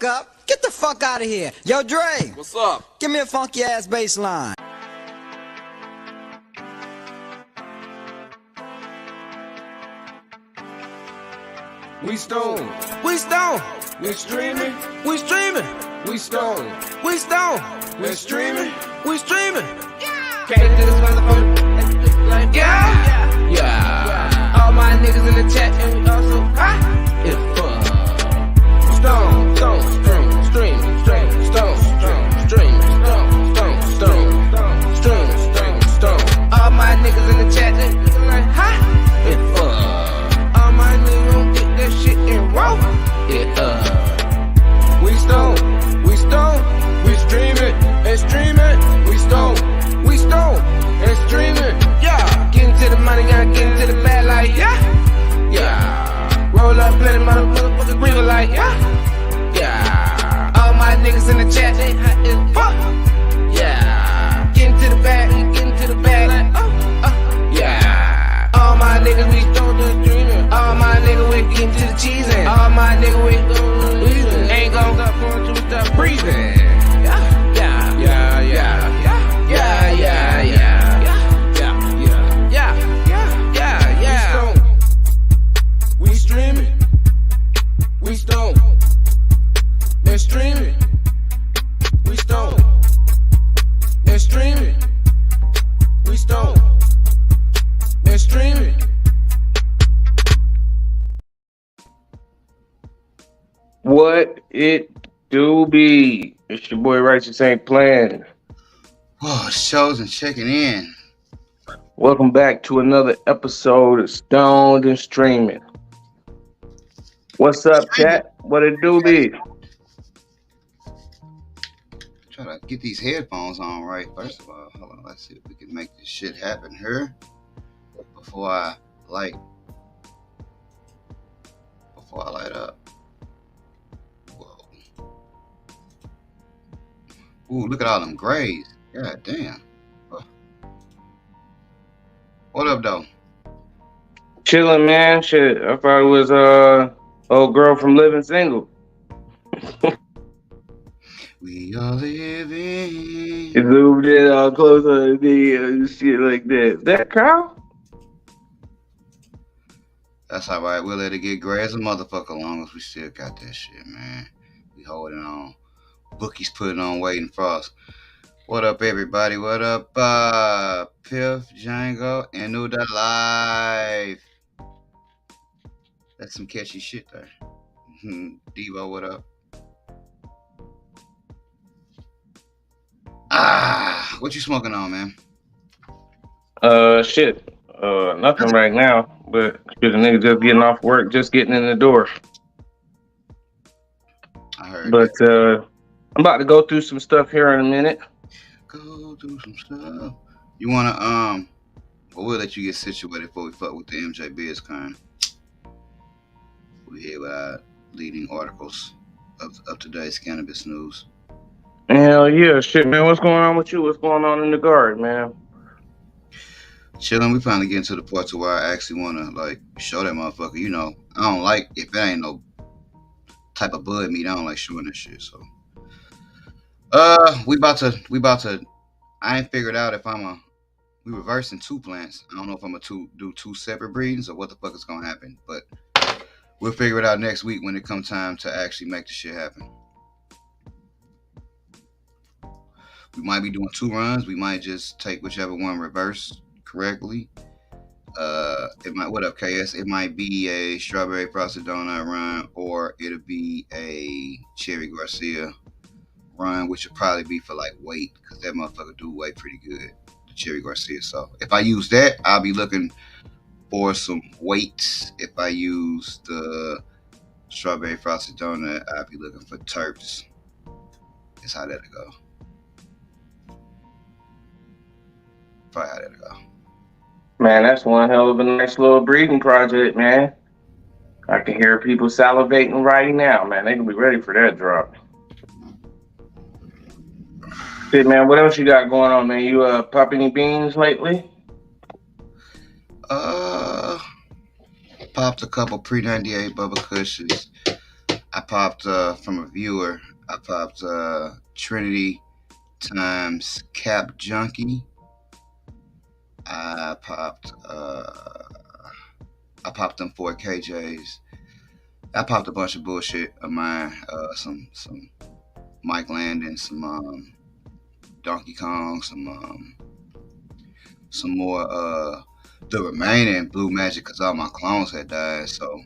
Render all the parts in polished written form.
up. Get the fuck out of here. Yo, Dre. What's up? Give me a funky ass bass line. We stone. We stone. We streaming. We streaming. We stone. We stone. We streaming. We streaming. Came to this motherfucker like yeah. Yeah. All my niggas in the chat and we also hot. It's fun. Stone, Stone. Stream. Stream. Stream. Stone. Stone. Stream. Stone. Stone. Stone. Stream. Stream. Stone. all my niggas in the chat and we like hot. It's fun. All my niggas gon' get that shit and roll. Yeah. We stone. We stone. We streaming and streaming. We stone. We stone. And streaming. Yeah. Get into the money, gotta get into the bag like yeah. Yeah. Roll up, plenty motherfucker, breathe like yeah. Yeah. All my niggas in the chat, they hot as fuck. Yeah. Get into the bag, get into the bag like Yeah. all my niggas we don't just dreaming. All my niggas we get into the cheese and all my niggas we breathing. Ain't gon' stop going to stop breathing. Yeah. Yeah, yeah. Yeah, Yeah. Yeah. Yeah. Yeah. We streaming. We stone. And streaming. We stone. And streaming. We stone. And streaming. What it do be? It's your boy Righteous Ain't Playing. Oh, shows and checking in. Welcome back to another episode of Stoned and Streaming. What's up, chat? What it do be? Try to get these headphones on right. First of all, hold on. Let's see if we can make this shit happen here before I light up. Whoa. Ooh, look at all them grays. God damn. What up, though? Chilling, man. Shit, I thought it was old girl from Living Single. We are living. It zoomed in all close on the shit like that. That Kyle? That's all right. We'll let it get gray as a motherfucker long as we still got that shit, man. We holding on. Bookie's putting on waiting for us. What up, everybody? What up, Piff, Django, and New the Life? That's some catchy shit there. Devo, what up? What you smoking on, man? Shit. Nothing right now, but shit, a nigga just getting off work, just getting in the door. I heard. But I'm about to go through some stuff here in a minute. Go do some stuff. You wanna well, we'll let you get situated before we fuck with the MJ Biz kind. We here with our leading articles of today's cannabis news. Hell yeah, shit, man. What's going on with you? What's going on in the guard, man? Chilling. We finally getting to the part to where I actually wanna like show that motherfucker. You know, I don't like if it ain't no type of bud meat. I don't like showing that shit. So, we about to. I ain't figured out if we reversing two plants. I don't know if I'm gonna do two separate breedings or what the fuck is gonna happen. But we'll figure it out next week when it comes time to actually make the shit happen. We might be doing two runs. We might just take whichever one reversed correctly. It might, what up, KS? It might be a strawberry frosted donut run, or it'll be a cherry Garcia run, which would probably be for like weight, because that motherfucker do weigh pretty good, the cherry Garcia. So if I use that, I'll be looking for some weight. If I use the strawberry frosted donut, I'll be looking for terps. That's how that'll go. Probably how that'll go. Man, that's one hell of a nice little breeding project, man. I can hear people salivating right now, man. They can be ready for that drop. Shit, man, what else you got going on, man? You pop any beans lately? Popped a couple pre-98 Bubba Cushions. I popped from a viewer. I popped Trinity times Cap Junkie. I popped them 4KJs. I popped a bunch of bullshit of mine. Some Mike Landon, some Donkey Kong, some more the remaining Blue Magic because all my clones had died. So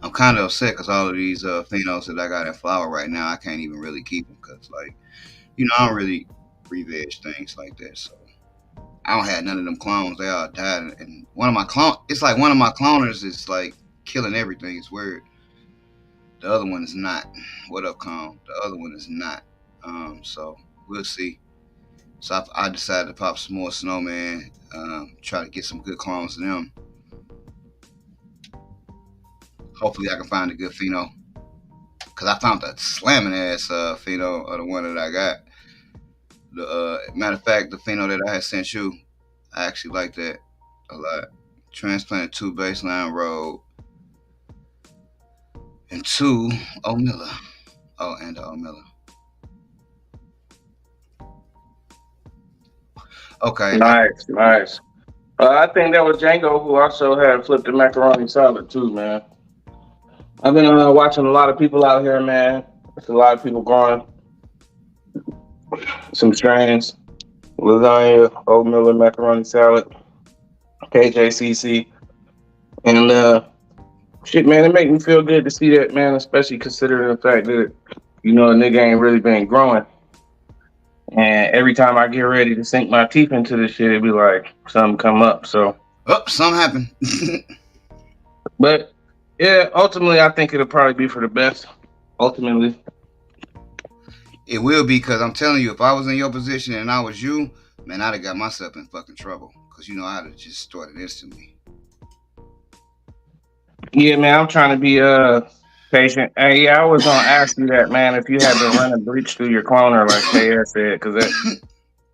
I'm kind of upset because all of these phenos that I got in flower right now, I can't even really keep them because, like, I don't really re-veg things like that. So I don't have none of them clones. They all died, and one of my cloners is like killing everything. It's weird. The other one is not. What up, Con? The other one is not. So we'll see. So I decided to pop some more Snowman. Try to get some good clones of them. Hopefully I can find a good pheno. Cause I found a slamming ass pheno of the one that I got. The matter of fact, the pheno that I had sent you, I actually like that a lot. Transplanted 2 Baseline Road and 2 O'Miller. Oh, and O'Miller. Okay. Nice. I think that was Django who also had flipped the macaroni salad too, man. I've been watching a lot of people out here, man. There's a lot of people growing some strains. Lasagna, oatmeal macaroni salad, KJCC. And shit, man, it make me feel good to see that, man, especially considering the fact that, a nigga ain't really been growing. And every time I get ready to sink my teeth into this shit, it be like something come up. So, something happened. but yeah, ultimately, I think it'll probably be for the best. Ultimately, it will be, because I'm telling you, if I was in your position and I was you, man, I'd have got myself in fucking trouble. Because I'd have just started instantly. Yeah, man, I'm trying to be patient. Hey, yeah, I was gonna ask you that, man, if you had been running bleach through your cloner like KS said, because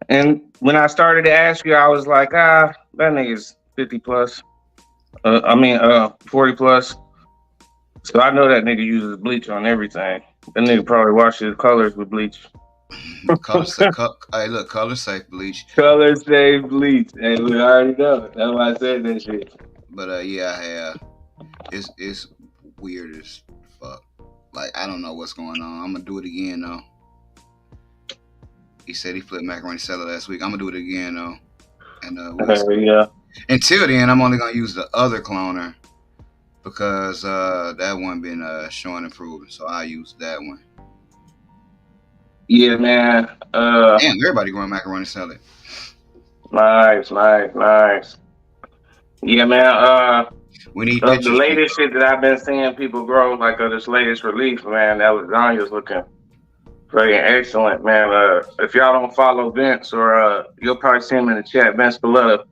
and when I started to ask you, I was like, that nigga's 50 plus. 40 plus. So I know that nigga uses bleach on everything. That nigga probably washes colors with bleach. Hey, look, color safe bleach. Color safe bleach. Hey, we already know it. That's why I said that shit. But yeah, I have. It's weird as fuck. Like, I don't know what's going on. I'm gonna do it again though. He said he flipped macaroni salad last week. I'm gonna do it again though. And yeah. Until then, I'm only gonna use the other cloner because that one been showing improvement. So I use that one. Yeah, man. Damn, everybody growing macaroni salad. Nice. Yeah, man. We need the pictures. latest shit that I've been seeing people grow, like this latest release, man, that lasagna's looking fucking excellent, man. If y'all don't follow Vince, or you'll probably see him in the chat, Vince Paletta.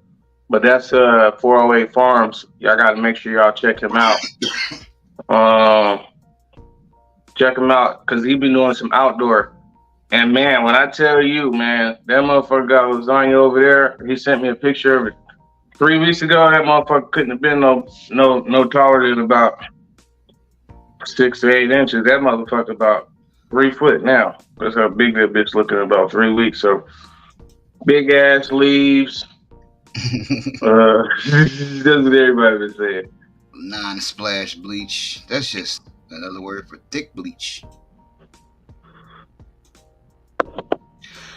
But that's 408 Farms. Y'all got to make sure y'all check him out. Check him out because he been doing some outdoor. And man, when I tell you, man, that motherfucker got lasagna over there. He sent me a picture of it 3 weeks ago. That motherfucker couldn't have been no taller than about 6 to 8 inches. That motherfucker about 3 foot now. That's how big that bitch looking in about 3 weeks. So big ass leaves. That's what everybody been saying. Non-splash bleach. That's just another word for thick bleach.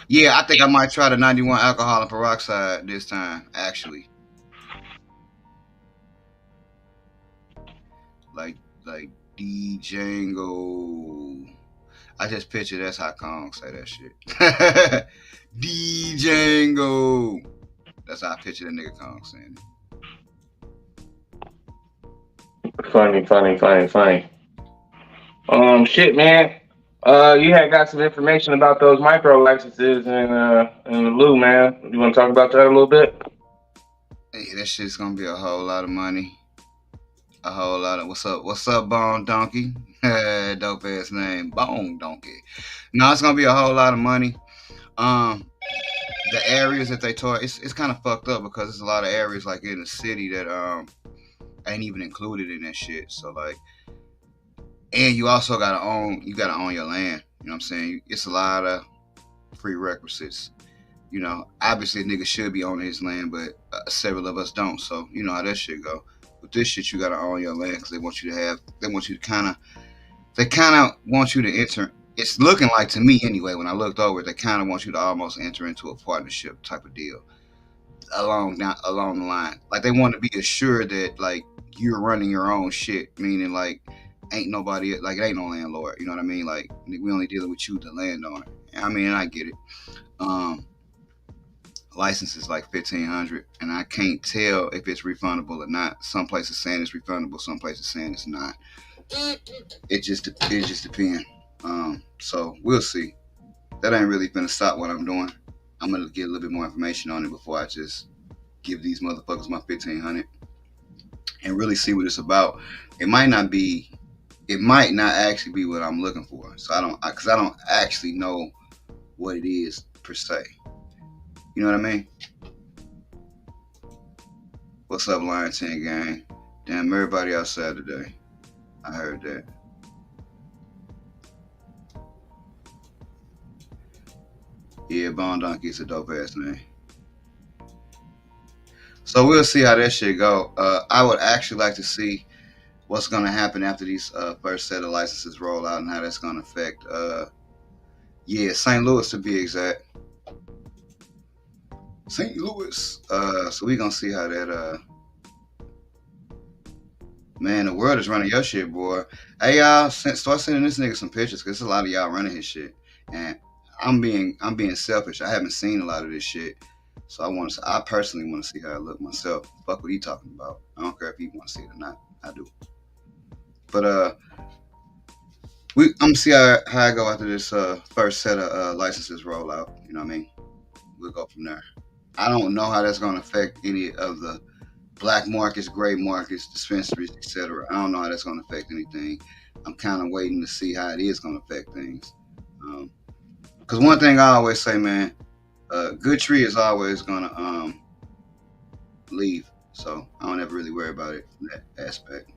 Yeah, I think I might try the 91 alcohol and peroxide this time, actually. Like D Django. I just picture that's how Kong say that shit. D Django. That's how I picture the nigga Kong saying it. Funny. Shit, man. You had got some information about those micro licenses in the Lou, man. You want to talk about that a little bit? Hey, that shit's gonna be a whole lot of money. A whole lot of what's up, Bone Donkey? Dope ass name, Bone Donkey. No, it's gonna be a whole lot of money. The areas that they taught, it's kind of fucked up because there's a lot of areas like in the city that ain't even included in that shit. So like, and you also gotta own your land. You know what I'm saying? It's a lot of prerequisites. You know, obviously, nigga should be owning his land, but several of us don't. So you know how that shit go. With this shit, you gotta own your land because they want you to kind of, want you to enter. It's looking like to me anyway. When I looked over it, they kind of want you to almost enter into a partnership type of deal along the line. Like they want to be assured that like you're running your own shit, meaning like ain't nobody like it ain't no landlord. You know what I mean? Like we only dealing with you, the landowner. I mean, I get it. License is like $1,500, and I can't tell if it's refundable or not. Some places saying it's refundable, some places saying it's not. It just depends. So we'll see. That ain't really gonna stop what I'm doing. I'm gonna get a little bit more information on it before I just give these motherfuckers my $1,500 and really see what it's about. It might not actually be what I'm looking for. So I don't actually know what it is per se. You know what I mean? What's up, Lion 10 gang? Damn, everybody outside today. I heard that. Yeah, Bone Donkey is a dope ass name. So we'll see how that shit go. I would actually like to see what's gonna happen after these first set of licenses roll out and how that's gonna affect St. Louis to be exact. St. Louis. So we gonna see how that man, the world is running your shit, boy. Hey y'all, start sending this nigga some pictures because there's a lot of y'all running his shit. And I'm being selfish. I haven't seen a lot of this shit. So I personally want to see how it look myself. Fuck what he talking about. I don't care if he want to see it or not. I do. But I'm gonna see how I go after this first set of licenses roll out. You know what I mean? We'll go from there. I don't know how that's gonna affect any of the black markets, gray markets, dispensaries, etc. I don't know how that's gonna affect anything. I'm kind of waiting to see how it is gonna affect things. Because one thing I always say, man, good tree is always gonna leave. So I don't ever really worry about it from that aspect.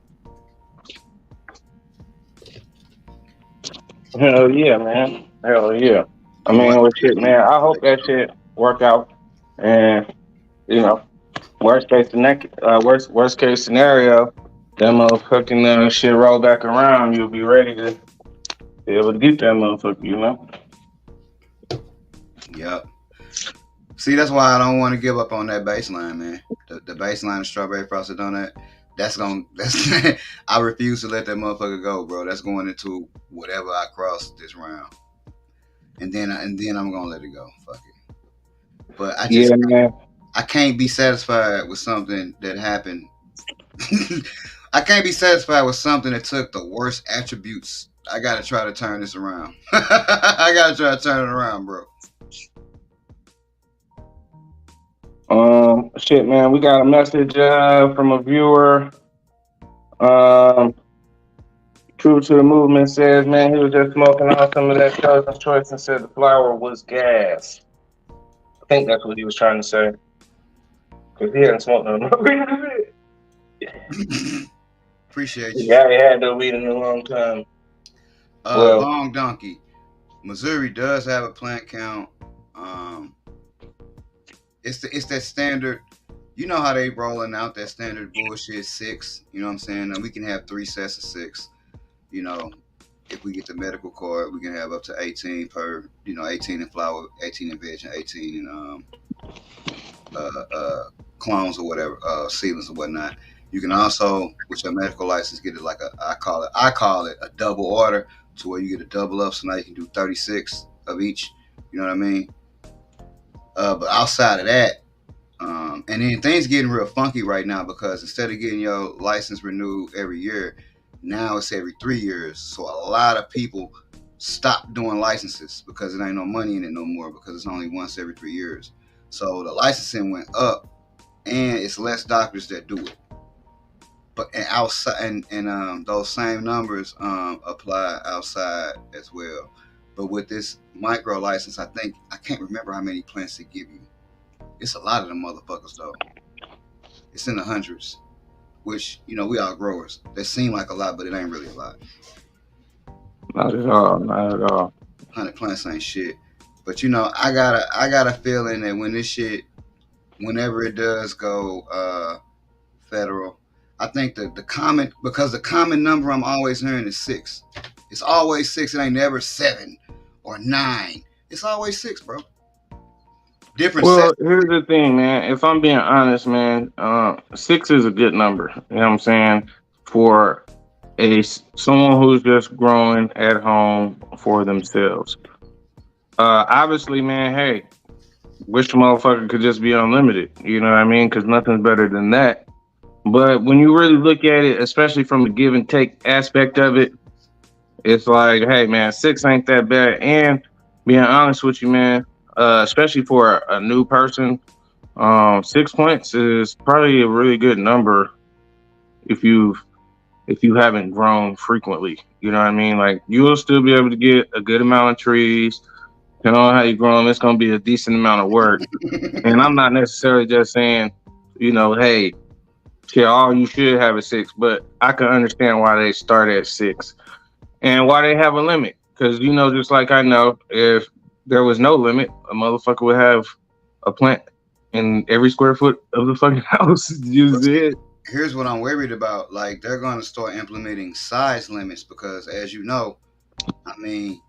Hell yeah, man. Hell yeah. I mean, well, shit, man. I hope that shit work out. And you know, worst case scenario, that motherfucking shit roll back around. You'll be ready to be able to get that motherfucker. You know. Yep. See, that's why I don't want to give up on that baseline, man. The baseline of strawberry frosted donut. That's I refuse to let that motherfucker go, bro. That's going into whatever I cross this round, and then I'm gonna let it go. Fuck it. But I can't be satisfied with something that happened. I can't be satisfied with something that took the worst attributes. I gotta try to turn this around. I gotta try to turn it around, bro. Shit, man. We got a message from a viewer. True to the movement says, man, he was just smoking on some of that Chosen's Choice and said the flower was gas. I think that's what he was trying to say. Because he hadn't smoked no weed. Appreciate you. Yeah, he had no weed in a long time. Long Donkey. Missouri does have a plant count. It's that standard. You know how they rolling out that standard bullshit 6. You know what I'm saying? And we can have 3 sets of 6. You know, if we get the medical card, we can have up to 18 per. 18 in flower, 18 in veg, and 18 in clones or whatever, seedlings or whatnot. You can also, with your medical license, get it like I call it a double order, to where you get a double up. So now you can do 36 of each. You know what I mean? But outside of that, and then things getting real funky right now because instead of getting your license renewed every year, now it's every 3 years. So a lot of people stop doing licenses because it ain't no money in it no more because it's only once every 3 years. So the licensing went up, and it's less doctors that do it. But outside, and those same numbers apply outside as well. But with this micro license, I can't remember how many plants they give you. It's a lot of them motherfuckers though. It's in the hundreds, which we are growers. They seem like a lot, but it ain't really a lot. Not at all. Not at all. 100 plants ain't shit. But you know, I got a feeling that when this shit, whenever it does go federal, I think the common, because the common number I'm always hearing is 6. It's always 6. It ain't never 7 or 9. It's always 6, bro. Different Well, sets. here's the thing, man. If I'm being honest, man, 6 is a good number. You know what I'm saying? For someone who's just growing at home for themselves. Obviously, man. Hey, wish the motherfucker could just be unlimited. You know what I mean? Because nothing's better than that. But when you really look at it, especially from the give and take aspect of it, it's like, hey, man, 6 ain't that bad. And being honest with you, man, especially for a new person, 6 points is probably a really good number if you haven't grown frequently. You know what I mean? Like you'll still be able to get a good amount of trees. Depending on how you grow them, it's gonna be a decent amount of work. And I'm not necessarily just saying, hey, shit, all you should have is 6, but I can understand why they start at 6 and why they have a limit. Because just like I know, if there was no limit, a motherfucker would have a plant in every square foot of the fucking house. You see it? Here's what I'm worried about. Like they're going to start implementing size limits because, as you know, I mean,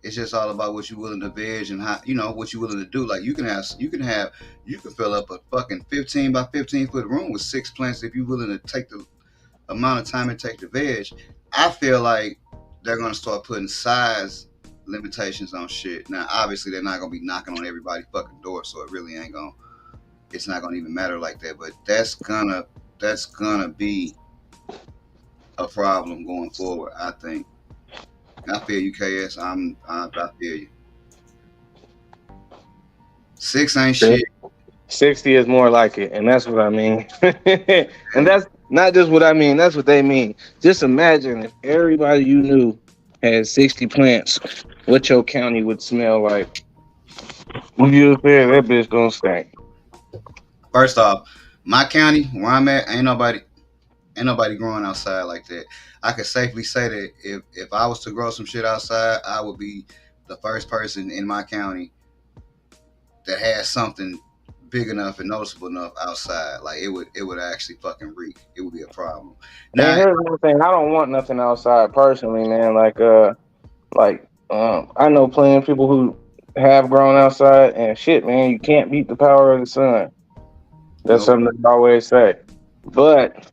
it's just all about what you're willing to veg and how what you're willing to do. Like you can fill up a fucking 15 by 15 foot room with 6 plants if you're willing to take the amount of time it takes to veg. I feel like they're gonna start putting size limitations on shit. Now, obviously, they're not gonna be knocking on everybody's fucking door, so it really ain't gonna. It's not gonna even matter like that. But that's gonna be a problem going forward. I think. I feel you, KS. I feel you. 6 ain't shit. 60 is more like it, and that's what I mean. And that's not just what I mean, that's what they mean. Just imagine if everybody you knew had 60 plants, what your county would smell like. When you there, that bitch gonna stink. First off, my county where I'm at, ain't nobody growing outside like that. I could safely say that if I was to grow some shit outside, I would be the first person in my county that has something big enough and noticeable enough outside. Like it would actually fucking reek. It would be a problem. And Now, here's one thing, I don't want nothing outside personally, man. I know plenty of people who have grown outside and shit, man, you can't beat the power of the sun. That's nope. something that I always say. But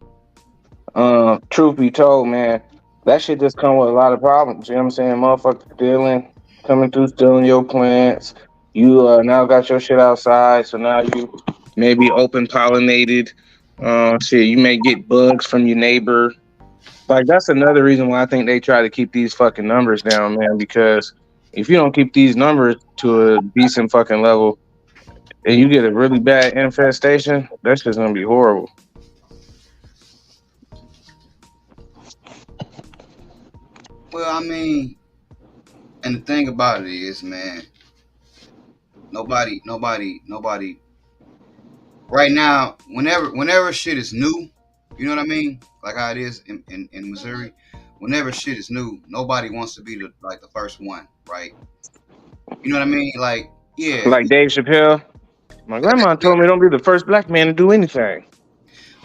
truth be told, man, that shit just come with a lot of problems. You know what I'm saying? Motherfuckers coming through stealing your plants. You now got your shit outside, so now you maybe open pollinated. Shit, you may get bugs from your neighbor. Like that's another reason why I think they try to keep these fucking numbers down, man. Because if you don't keep these numbers to a decent fucking level, and you get a really bad infestation, that's just gonna be horrible. Well, I mean, and the thing about it is, man, nobody. Right now, whenever shit is new, you know what I mean? Like how it is in Missouri. Whenever shit is new, nobody wants to be the first one, right? You know what I mean? Like, yeah, Like Dave Chappelle. My grandma told me don't be the first black man to do anything.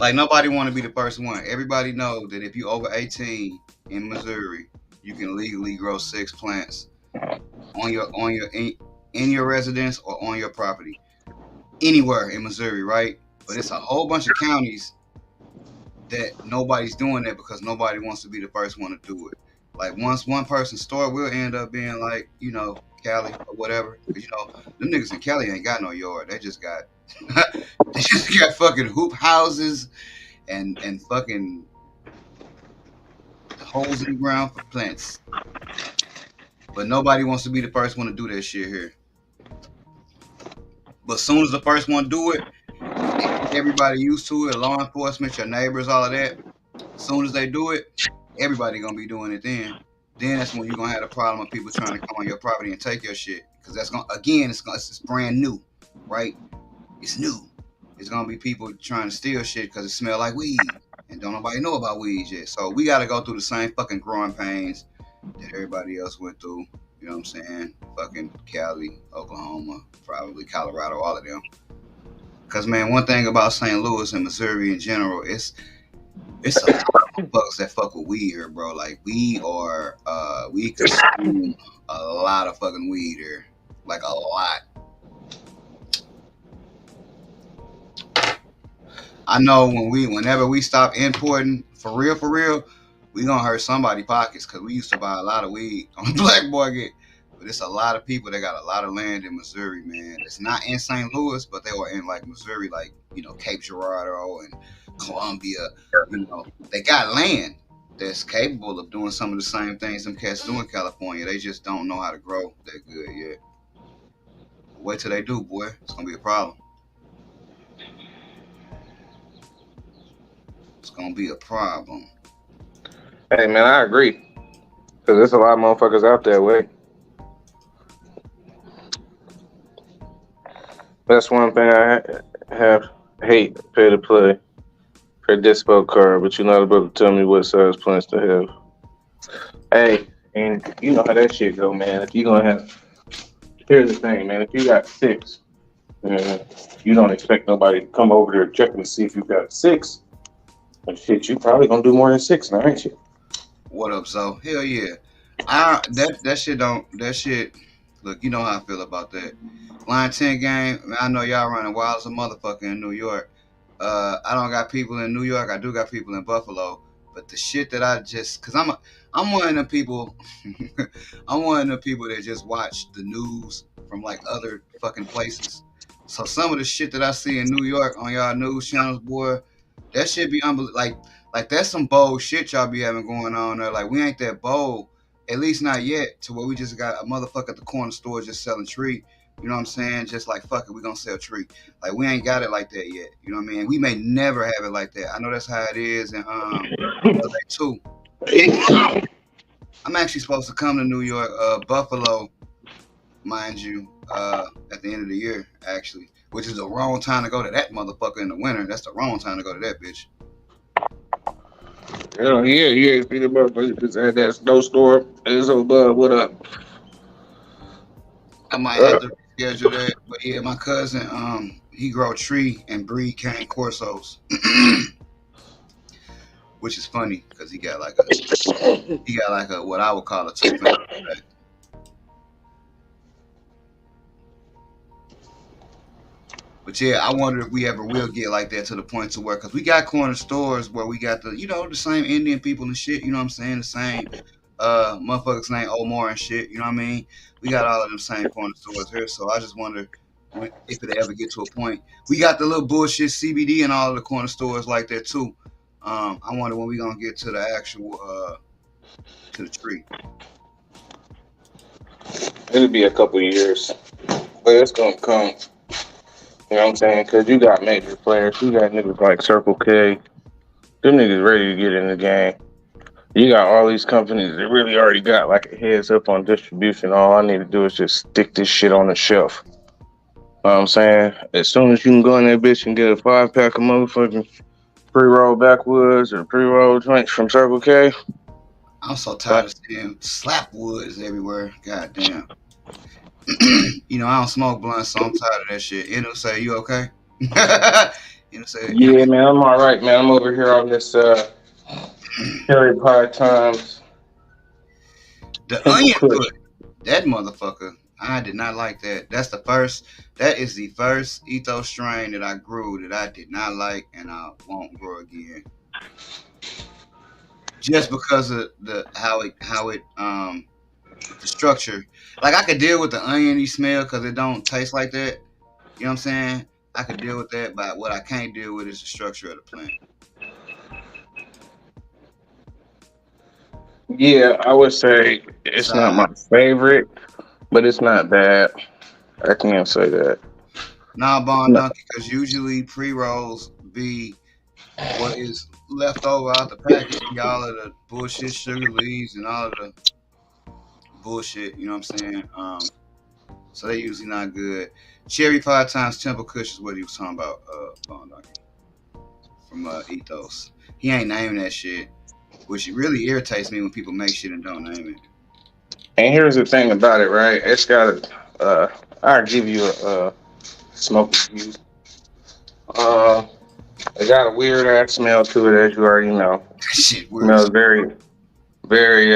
like nobody want to be the first one. Everybody know that if you over 18 in Missouri, you can legally grow 6 plants in your residence or on your property anywhere in Missouri, right? But it's a whole bunch of counties that nobody's doing that because nobody wants to be the first one to do it. Like once one person start, we'll end up being like, Cali or whatever. Because them niggas in Cali ain't got no yard. They just got they just got fucking hoop houses and fucking holes in the ground for plants. But nobody wants to be the first one to do that shit here. But as soon as the first one do it, everybody used to it, law enforcement, your neighbors, all of that. As soon as they do it, everybody gonna be doing it then. Then that's when you're gonna have a problem of people trying to come on your property and take your shit. Because that's it's brand new, right? It's new. It's gonna be people trying to steal shit because it smell like weed. And don't nobody know about weed yet. So we gotta go through the same fucking growing pains that everybody else went through. You know what I'm saying? Fucking Cali, Oklahoma, probably Colorado, all of them. Cause man, one thing about St. Louis and Missouri in general, it's a lot of motherfuckers that fuck with weed here, bro. Like we consume a lot of fucking weed here, like a lot. I know whenever we stop importing for real, we gonna hurt somebody's pockets because we used to buy a lot of weed on the black market. But it's a lot of people that got a lot of land in Missouri, man. It's not in St. Louis, but they were in like Missouri, like Cape Girardeau and Columbia. They got land that's capable of doing some of the same things some cats do in California. They just don't know how to grow that good yet. Wait till they do, boy. It's gonna be a problem. It's gonna be a problem. Hey man, I agree. Cause there's a lot of motherfuckers out that way. That's one thing have hate pay to play for dispo card, but you're not about to tell me what size plants to have. Hey, and you know how that shit go, man. If you gonna have, here's the thing, man. If you got six, you don't expect nobody to come over there checking to see if you got six. But shit, you probably gonna do more than six now, ain't you? What up, so? Hell yeah. That shit. Look, you know how I feel about that. Line 10 game. I know y'all running wild as a motherfucker in New York. I don't got people in New York. I do got people in Buffalo. But the shit that cause I'm one of the people. I'm one of the people that just watch the news from like other fucking places. So some of the shit that I see in New York on y'all news channels, boy, that shit be unbelievable. Like that's some bold shit y'all be having going on there. Like we ain't that bold, at least not yet, to where we just got a motherfucker at the corner store just selling tree. You know what I'm saying? Just like fuck it, we gonna sell tree. Like we ain't got it like that yet. You know what I mean? We may never have it like that. I know that's how it is in LA too. I'm actually supposed to come to New York, Buffalo, mind you, at the end of the year, actually. Which is the wrong time to go to that motherfucker in the winter. That's the wrong time to go to that bitch. Yeah. See the motherfuckers just had that snowstorm. It's so bad. What up? I might have to reschedule that. But yeah, my cousin, he grow tree and breed cane corsos. Which is funny because he got like a what I would call a two-family. But yeah, I wonder if we ever will get like that to the point to where, because we got corner stores where we got the same Indian people and shit, you know what I'm saying? The same motherfuckers named Omar and shit, you know what I mean? We got all of them same corner stores here. So I just wonder if it ever get to a point. We got the little bullshit CBD and all of the corner stores like that too. I wonder when we gonna get to the actual to the tree. It'll be a couple years, but it's gonna come. You know what I'm saying? Because you got major players. You got niggas like Circle K. Them niggas ready to get in the game. You got all these companies that really already got like a heads up on distribution. All I need to do is just stick this shit on the shelf. You know what I'm saying? As soon as you can go in that bitch and get a 5-pack of motherfucking pre-roll backwoods or pre-roll joints from Circle K. I'm so tired of seeing slap woods everywhere. God damn. I don't smoke blunts, so I'm tired of that shit. Say, you okay? Say, Yeah, man, I'm all right, man. I'm over here on this cherry pie times. the onion foot, that motherfucker. I did not like that. That is the first ethos strain that I grew that I did not like, and I won't grow again. Just because of how it the structure. Like I could deal with the oniony smell because it don't taste like that. You know what I'm saying? I could deal with that, but what I can't deal with is the structure of the plant. Yeah, I would say it's not my favorite, but it's not bad. I can't say that. Nah, Bon No. Donkey, because usually pre-rolls be what is left over out the package, be all of the bullshit sugar leaves and all of the bullshit, you know what I'm saying? So they usually not good. Cherry 5 times Temple Kush is what he was talking about, Bon Donkey. From Ethos. He ain't naming that shit, which really irritates me when people make shit and don't name it. And here's the thing about it, right? It's got a. I'll give you a smoke review. Uh, it got a weird ass smell to it, as you already know. Shit, weird. Smells very, very.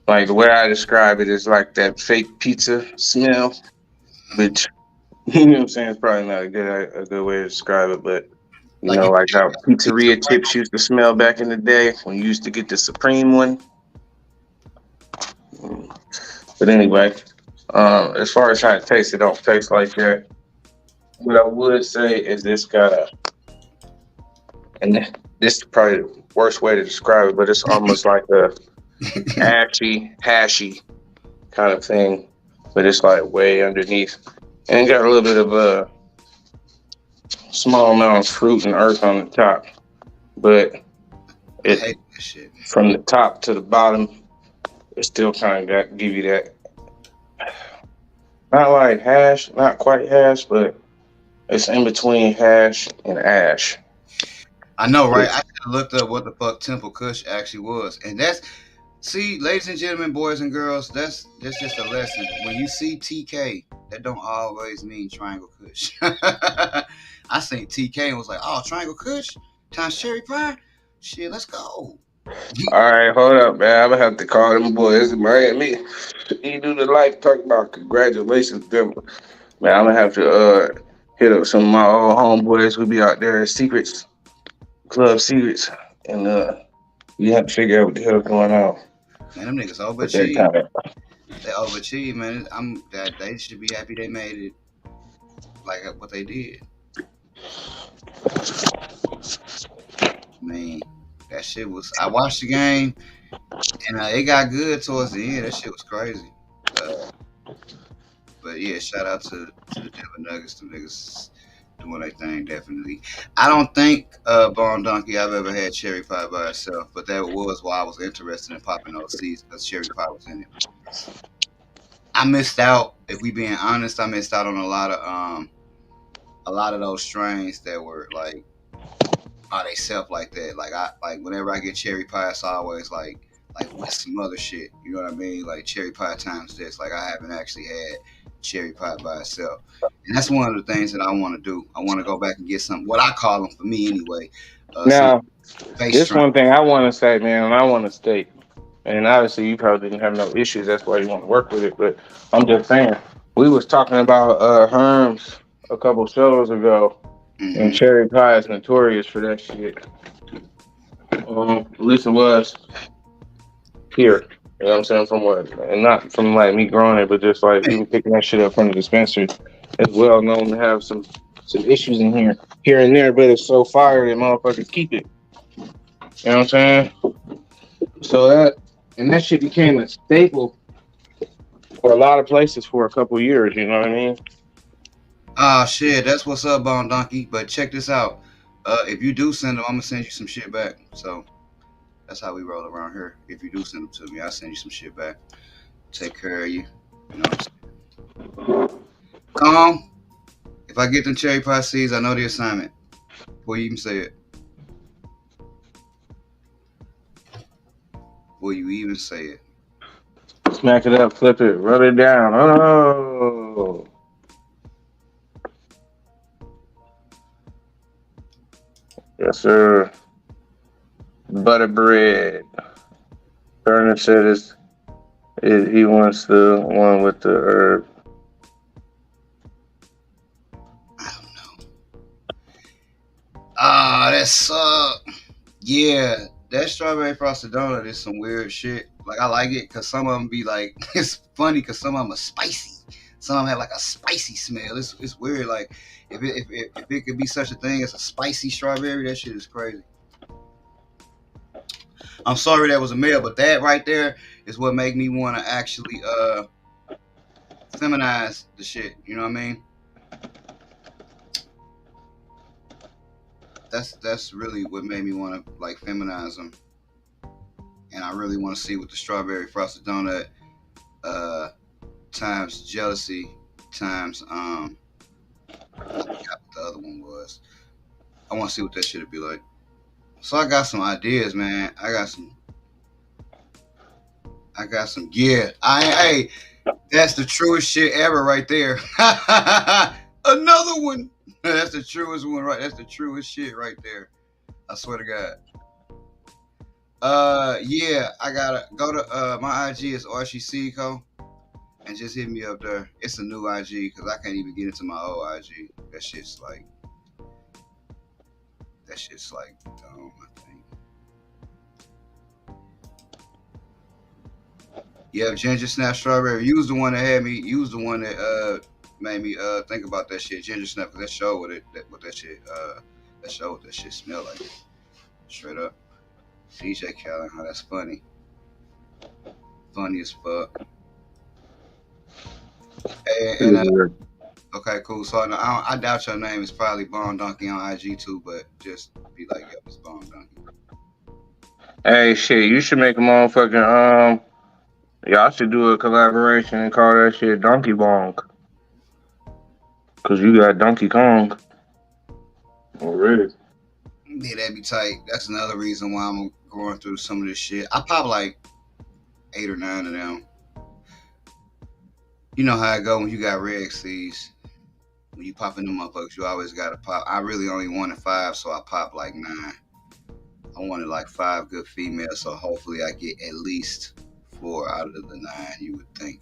Like the way I describe it is like that fake pizza smell, which you know what I'm saying. It's probably not a good way to describe it, but you Like know, you like how pizza pizzeria flavor. chips used to smell back in the day when you used to get the Supreme one. But anyway, as far as how it tastes, it don't taste like that. What I would say is this got a, and this is probably the worst way to describe it, but it's almost like a ashy, hashy kind of thing, but it's like way underneath, and it got a little bit of a small amount of fruit and earth on the top, but I it hate that shit. from the top to the bottom, it still kind of got give you that not like hash, not quite hash, but it's in between hash and ash. I know, right? I It's, should have looked up what the fuck Temple Kush actually was, and that's see, ladies and gentlemen, boys and girls, that's just a lesson. When you see TK, that don't always mean Triangle Kush. I seen TK and was like, oh, Triangle Kush times cherry pie. Shit, let's go. all right, hold up, man. I'm gonna have to call them boys. Man, me, you do the life talk about congratulations, them. Man, I'm gonna have to hit up some of my old homeboys. We be out there at Secrets Club Secrets, and you have to figure out what the hell's going on Man, them niggas with that overachieved. kind of. They overachieved, man. I'm that they should be happy they made it like what they did. I mean, that shit was. I watched the game and it got good towards the end. That shit was crazy. Uh, but yeah, shout out to the Denver Nuggets. The niggas doing their thing definitely. I don't think Bone Donkey I've ever had cherry pie by itself, but that was why I was interested in popping those seeds because cherry pie was in it. I missed out. If we being honest, I missed out on a lot of those strains that were like by themselves like that. Like I like whenever I get cherry pie, it's always like with some other shit. You know what I mean? Like cherry pie times this. Like I haven't actually had cherry pie by itself. And that's one of the things that I want to do. I want to go back and get some what I call them for me anyway. Some Now, face this strain. one thing I want to say, man, and I want to state, and obviously you probably didn't have no issues. That's why you want to work with it. But I'm just saying, we was talking about Herms a couple shows ago, and Mm-hmm. cherry pie is notorious for that shit. At least it was here. You know what I'm saying? From what, and not from like me growing it, but just like people picking that shit up from the dispensary. It's well known to have some issues in here and there, but it's so fire that motherfuckers keep it. You know what I'm saying? So that shit became a staple for a lot of places for a couple years. You know what I mean? Ah shit, that's what's up, Bone Donkey. But check this out. If you do send them, I'm gonna send you some shit back. So that's how we roll around here. If you do send them to me, I'll send you some shit back. Take care of you. You know what I'm saying? Calm. If I get them cherry pie seeds, I know the assignment. Before you even say it. Before you even say it. Smack it up, flip it, rub it down. Oh, yes, sir. Butter bread. Turner said he wants the one with the herb. I don't know. Ah, that suck. Yeah, that strawberry frosted donut is some weird shit. Like I like it because some of them be like it's funny because some of them are spicy. Some of them have like a spicy smell. It's weird. Like if it could be such a thing as a spicy strawberry, that shit is crazy. I'm sorry that was a male, but that right there is what make me want to actually feminize the shit. You know what I mean? That's really what made me want to like feminize them, and I really want to see what the strawberry frosted donut uh times jealousy times I forgot what the other one was. I want to see what that shit would be like. So I got some ideas, man. I got some I got some gear. Hey, that's the truest shit ever right there. Another one. That's the truest one, right? That's the truest shit right there. I swear to God. Yeah, I gotta go to my IG is RCCco and just hit me up there. It's a new IG because I can't even get into my old IG. That shit's like dumb, I think. Yeah, ginger snap strawberry. You was the one that had me. You was the one that made me think about that shit. Ginger snap, cause that show what that shit that show what that shit smell like. Straight up. DJ Khaled, how that's funny. Funny as fuck. And okay, cool. So I doubt your name is probably Bone Donkey on IG too, but just be like, yo, it's Bone Donkey. Hey, shit, you should make a motherfucking y'all should do a collaboration and call that shit Donkey Bong. Cause you got Donkey Kong already. Yeah, that'd be tight. That's another reason why I'm going through some of this shit. I pop like 8 or 9 of them. You know how it go when you got red C's. When you popping them motherfuckers, you always gotta pop. I really only wanted 5, so I popped like 9. I wanted like 5 good females, so hopefully I get at least 4 out of the 9. You would think,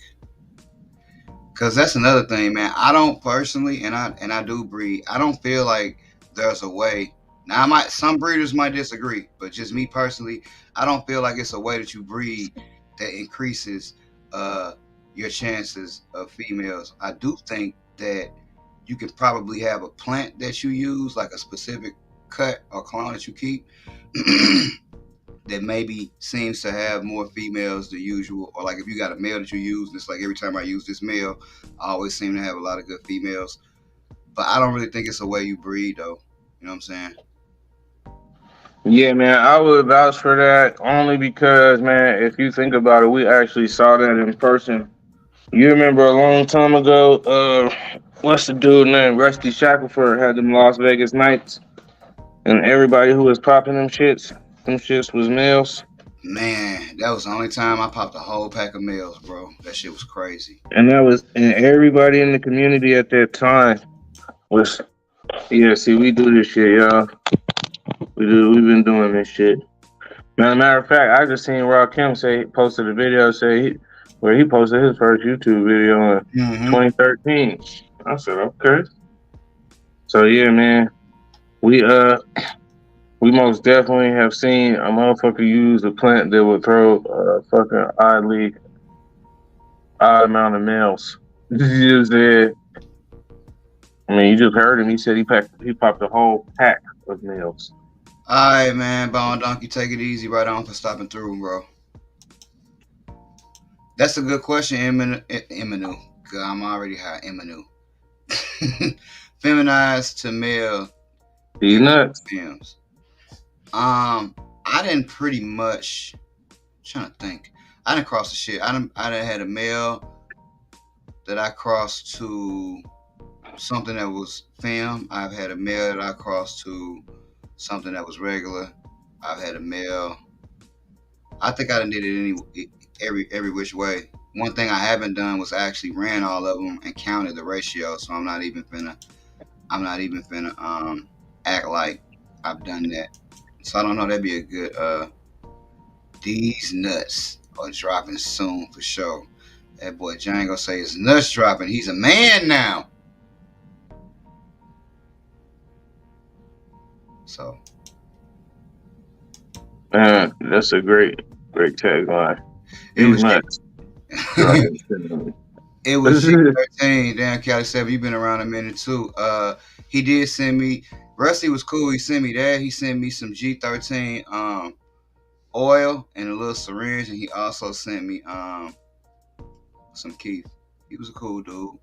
because that's another thing, man. I don't personally, and I do breed. I don't feel like there's a way. Now, some breeders might disagree, but just me personally, I don't feel like it's a way that you breed that increases your chances of females. I do think that you can probably have a plant that you use, like a specific cut or clone that you keep, that maybe seems to have more females than usual. Or like if you got a male that you use, it's like every time I use this male, I always seem to have a lot of good females. But I don't really think it's a way you breed, though. You know what I'm saying? Yeah, man, I would vouch for that only because, man, if you think about it, we actually saw that in person. You remember a long time ago, what's the dude named Rusty Shackelford had them Las Vegas nights, and everybody who was popping them shits was males. Man, that was the only time I popped a whole pack of males, bro. That shit was crazy. And everybody in the community at that time was, yeah, see, we do this shit, y'all. We've been doing this shit. Matter of fact, I just seen Rakim posted a video where he posted his first YouTube video in 2013. I said, okay. So yeah, man, we most definitely have seen a motherfucker use a plant that would throw a fucking odd amount of males. You said, I mean, you just heard him. He said he popped a whole pack of males. All right, man. Bone Donkey, take it easy right on for stopping through, bro. That's a good question, Eminu. God, I'm already high, Eminu. Feminized to male. You nuts? Films. I didn't pretty much. I'm trying to think. I didn't cross the shit. I didn't had a male that I crossed to something that was femme. I've had a male that I crossed to something that was regular. I've had a male. I think I done did it every which way. One thing I haven't done was actually ran all of them and counted the ratio. So I'm not even finna act like I've done that. So I don't know. That'd be a good. These nuts are dropping soon for sure. That boy Django say his nuts dropping. He's a man now. So. That's a great tagline. It was nuts. It was G13. Damn, Cali 7, you've been around a minute too. He did send me. Rusty was cool. He sent me that. He sent me some G13 oil and a little syringe, and he also sent me some Keith. He was a cool dude.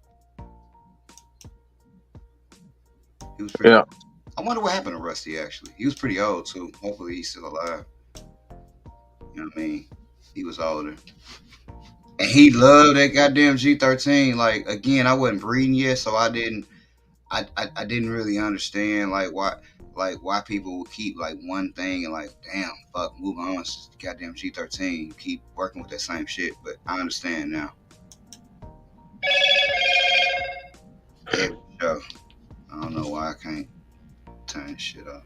He was pretty. Yeah. I wonder what happened to Rusty. Actually, he was pretty old too. Hopefully, he's still alive. You know what I mean? He was older. And he loved that goddamn G13. Like, again, I wasn't breeding yet, so I didn't really understand like why. like why people will keep like one thing and like, damn, fuck, move on. It's goddamn G13. Keep working with that same shit. But I understand now. Yeah, sure. I don't know why I can't turn this shit off.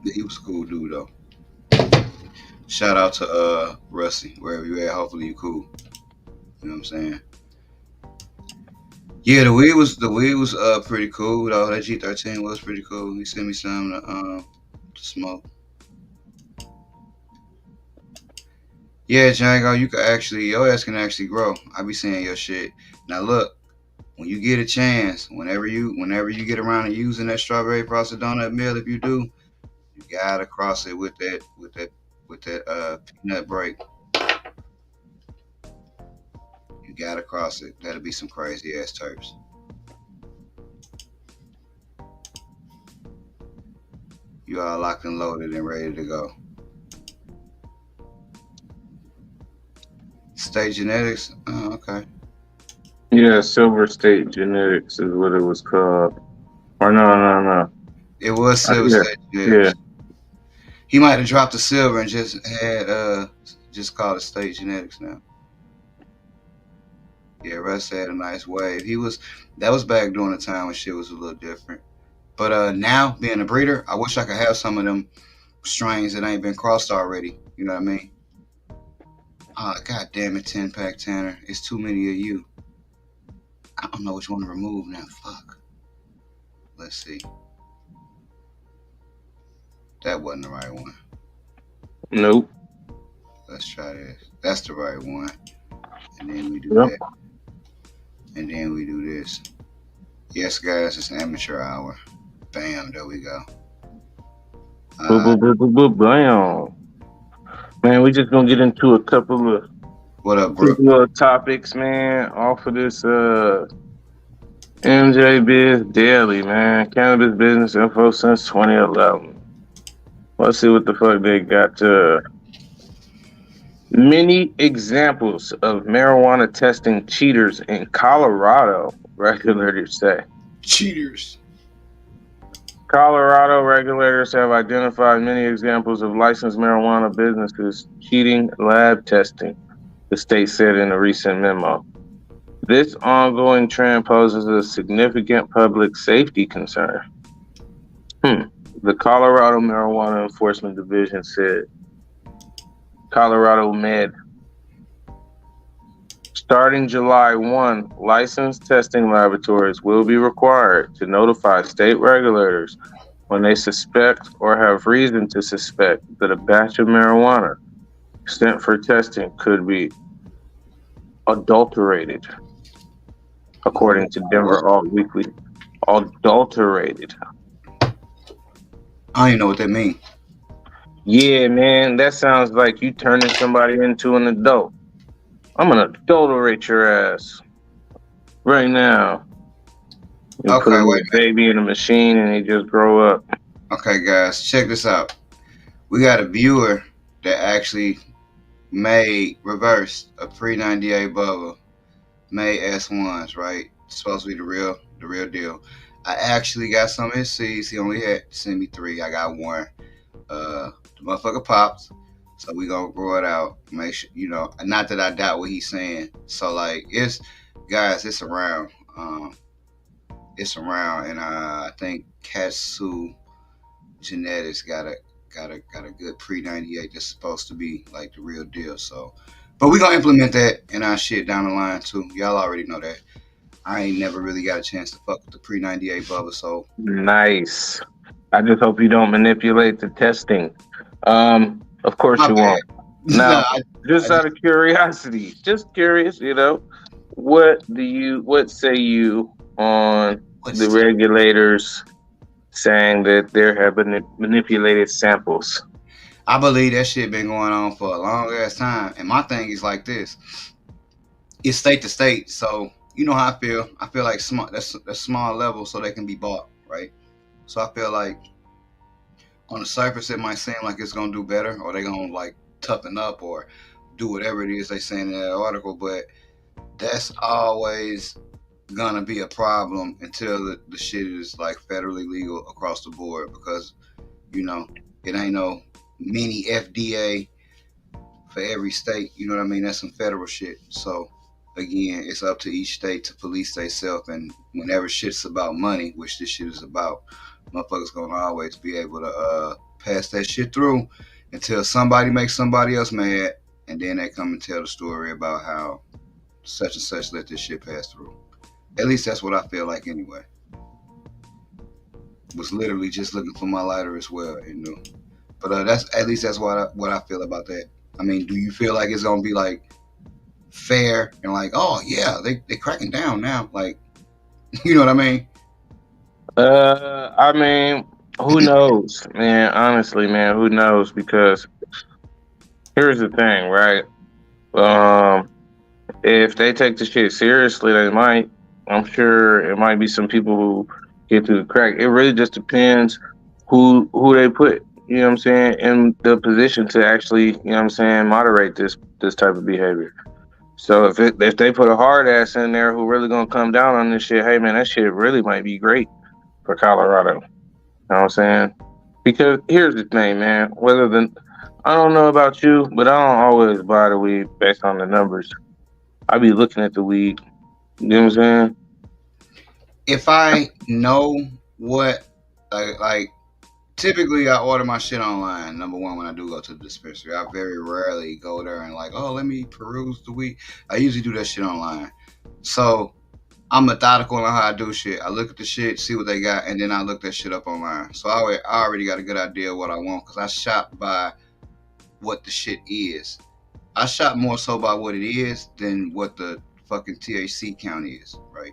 But he was a cool dude though. Shout out to Rusty, wherever you at. Hopefully you cool. You know what I'm saying? Yeah, the weed was pretty cool though. That G13 was pretty cool. He sent me some to smoke. Yeah, Django, you could actually your ass can actually grow. I be saying your shit. Now look, when you get a chance, whenever you get around to using that strawberry frosted donut meal, if you do, you gotta cross it with that peanut break. You gotta cross it. That'll be some crazy ass terps. You are locked and loaded and ready to go. State genetics. Oh, okay. Yeah, Silver State Genetics is what it was called. Or no. It was Silver Yeah, State yeah. genetics. He might have dropped the silver and just called it state genetics now. Yeah, Russ had a nice wave. That was back during the time when shit was a little different. But now being a breeder, I wish I could have some of them strains that ain't been crossed already. You know what I mean? Ah, god damn it, 10-pack Tanner. It's too many of you. I don't know which one to remove now. Fuck. Let's see. That wasn't the right one. Nope. Let's try this. That's the right one. And then we do Yep. that. And then we do this. Yes, guys, it's amateur hour. Bam, there we go. Bam. Man, we just gonna get into a couple of What up, bro? topics, man, off of this MJ Biz Daily, man. Cannabis business info since 2011. Let's see what the fuck they got. Many examples of marijuana testing cheaters in Colorado, regulators say. Cheaters. Colorado regulators have identified many examples of licensed marijuana businesses cheating lab testing, the state said in a recent memo. This ongoing trend poses a significant public safety concern. The Colorado Marijuana Enforcement Division said. Colorado Med. Starting July 1, licensed testing laboratories will be required to notify state regulators when they suspect or have reason to suspect that a batch of marijuana sent for testing could be adulterated, according to Denver Alt Weekly. Adulterated. I don't even know what that means. Yeah, man, that sounds like you turning somebody into an adult. I'm gonna adulterate your ass right now. You Okay, put a wait. baby in a machine and he just grow up. Okay, guys, check this out. We got a viewer that actually reversed a pre-98 Bubba, made S1s, right? It's supposed to be the real deal. I actually got some of his seeds. He only had to send me 3. I got 1. The motherfucker popped. So we gonna grow it out. Make sure, not that I doubt what he's saying. So like it's around. It's around, and I think Katsu Genetics got a good pre-98 that's supposed to be like the real deal. So, but we gonna implement that in our shit down the line too. Y'all already know that. I ain't never really got a chance to fuck with the pre-98 Bubba. So nice. I just hope you don't manipulate the testing. Of course you won't. Now, out of curiosity, just curious, what say you on the regulators saying that there have been manipulated samples? I believe that shit been going on for a long ass time. And my thing is like this. It's state to state, so you know how I feel. I feel like that's small level so they can be bought, right? So I feel like on the surface it might seem like it's gonna do better, or they're gonna like toughen up or do whatever it is they saying in that article, but that's always gonna be a problem until the shit is like federally legal across the board because you know it ain't no mini FDA for every state. You know what I mean? That's some federal shit. So again, it's up to each state to police themselves. And whenever shit's about money, which this shit is about, motherfuckers gonna always be able to pass that shit through until somebody makes somebody else mad, and then they come and tell the story about how such and such let this shit pass through. At least that's what I feel like anyway. Was literally just looking for my lighter as well, you know. But that's at least that's what I feel about that. I mean, do you feel like it's gonna be like fair and like, oh yeah, they cracking down now, like you know what I mean? I mean, who knows, man? Honestly, man, who knows? Because here's the thing, right? Um, if they take the shit seriously, they might. I'm sure it might be some people who get through the crack. It really just depends who they put. You know what I'm saying, in the position to actually, you know what I'm saying, moderate this type of behavior. So if they put a hard ass in there who really gonna come down on this shit, hey man, that shit really might be great for Colorado. You know what I'm saying? Because here's the thing, man. I don't know about you, but I don't always buy the weed based on the numbers. I be looking at the weed. You know what I'm saying? If I know what like typically I order my shit online. Number one, when I do go to the dispensary, I very rarely go there and like, oh, let me peruse the week. I usually do that shit online. So I'm methodical on how I do shit. I look at the shit, see what they got, and then I look that shit up online. So I already got a good idea of what I want because I shop by what the shit is. I shop more so by what it is than what the fucking THC count is, right?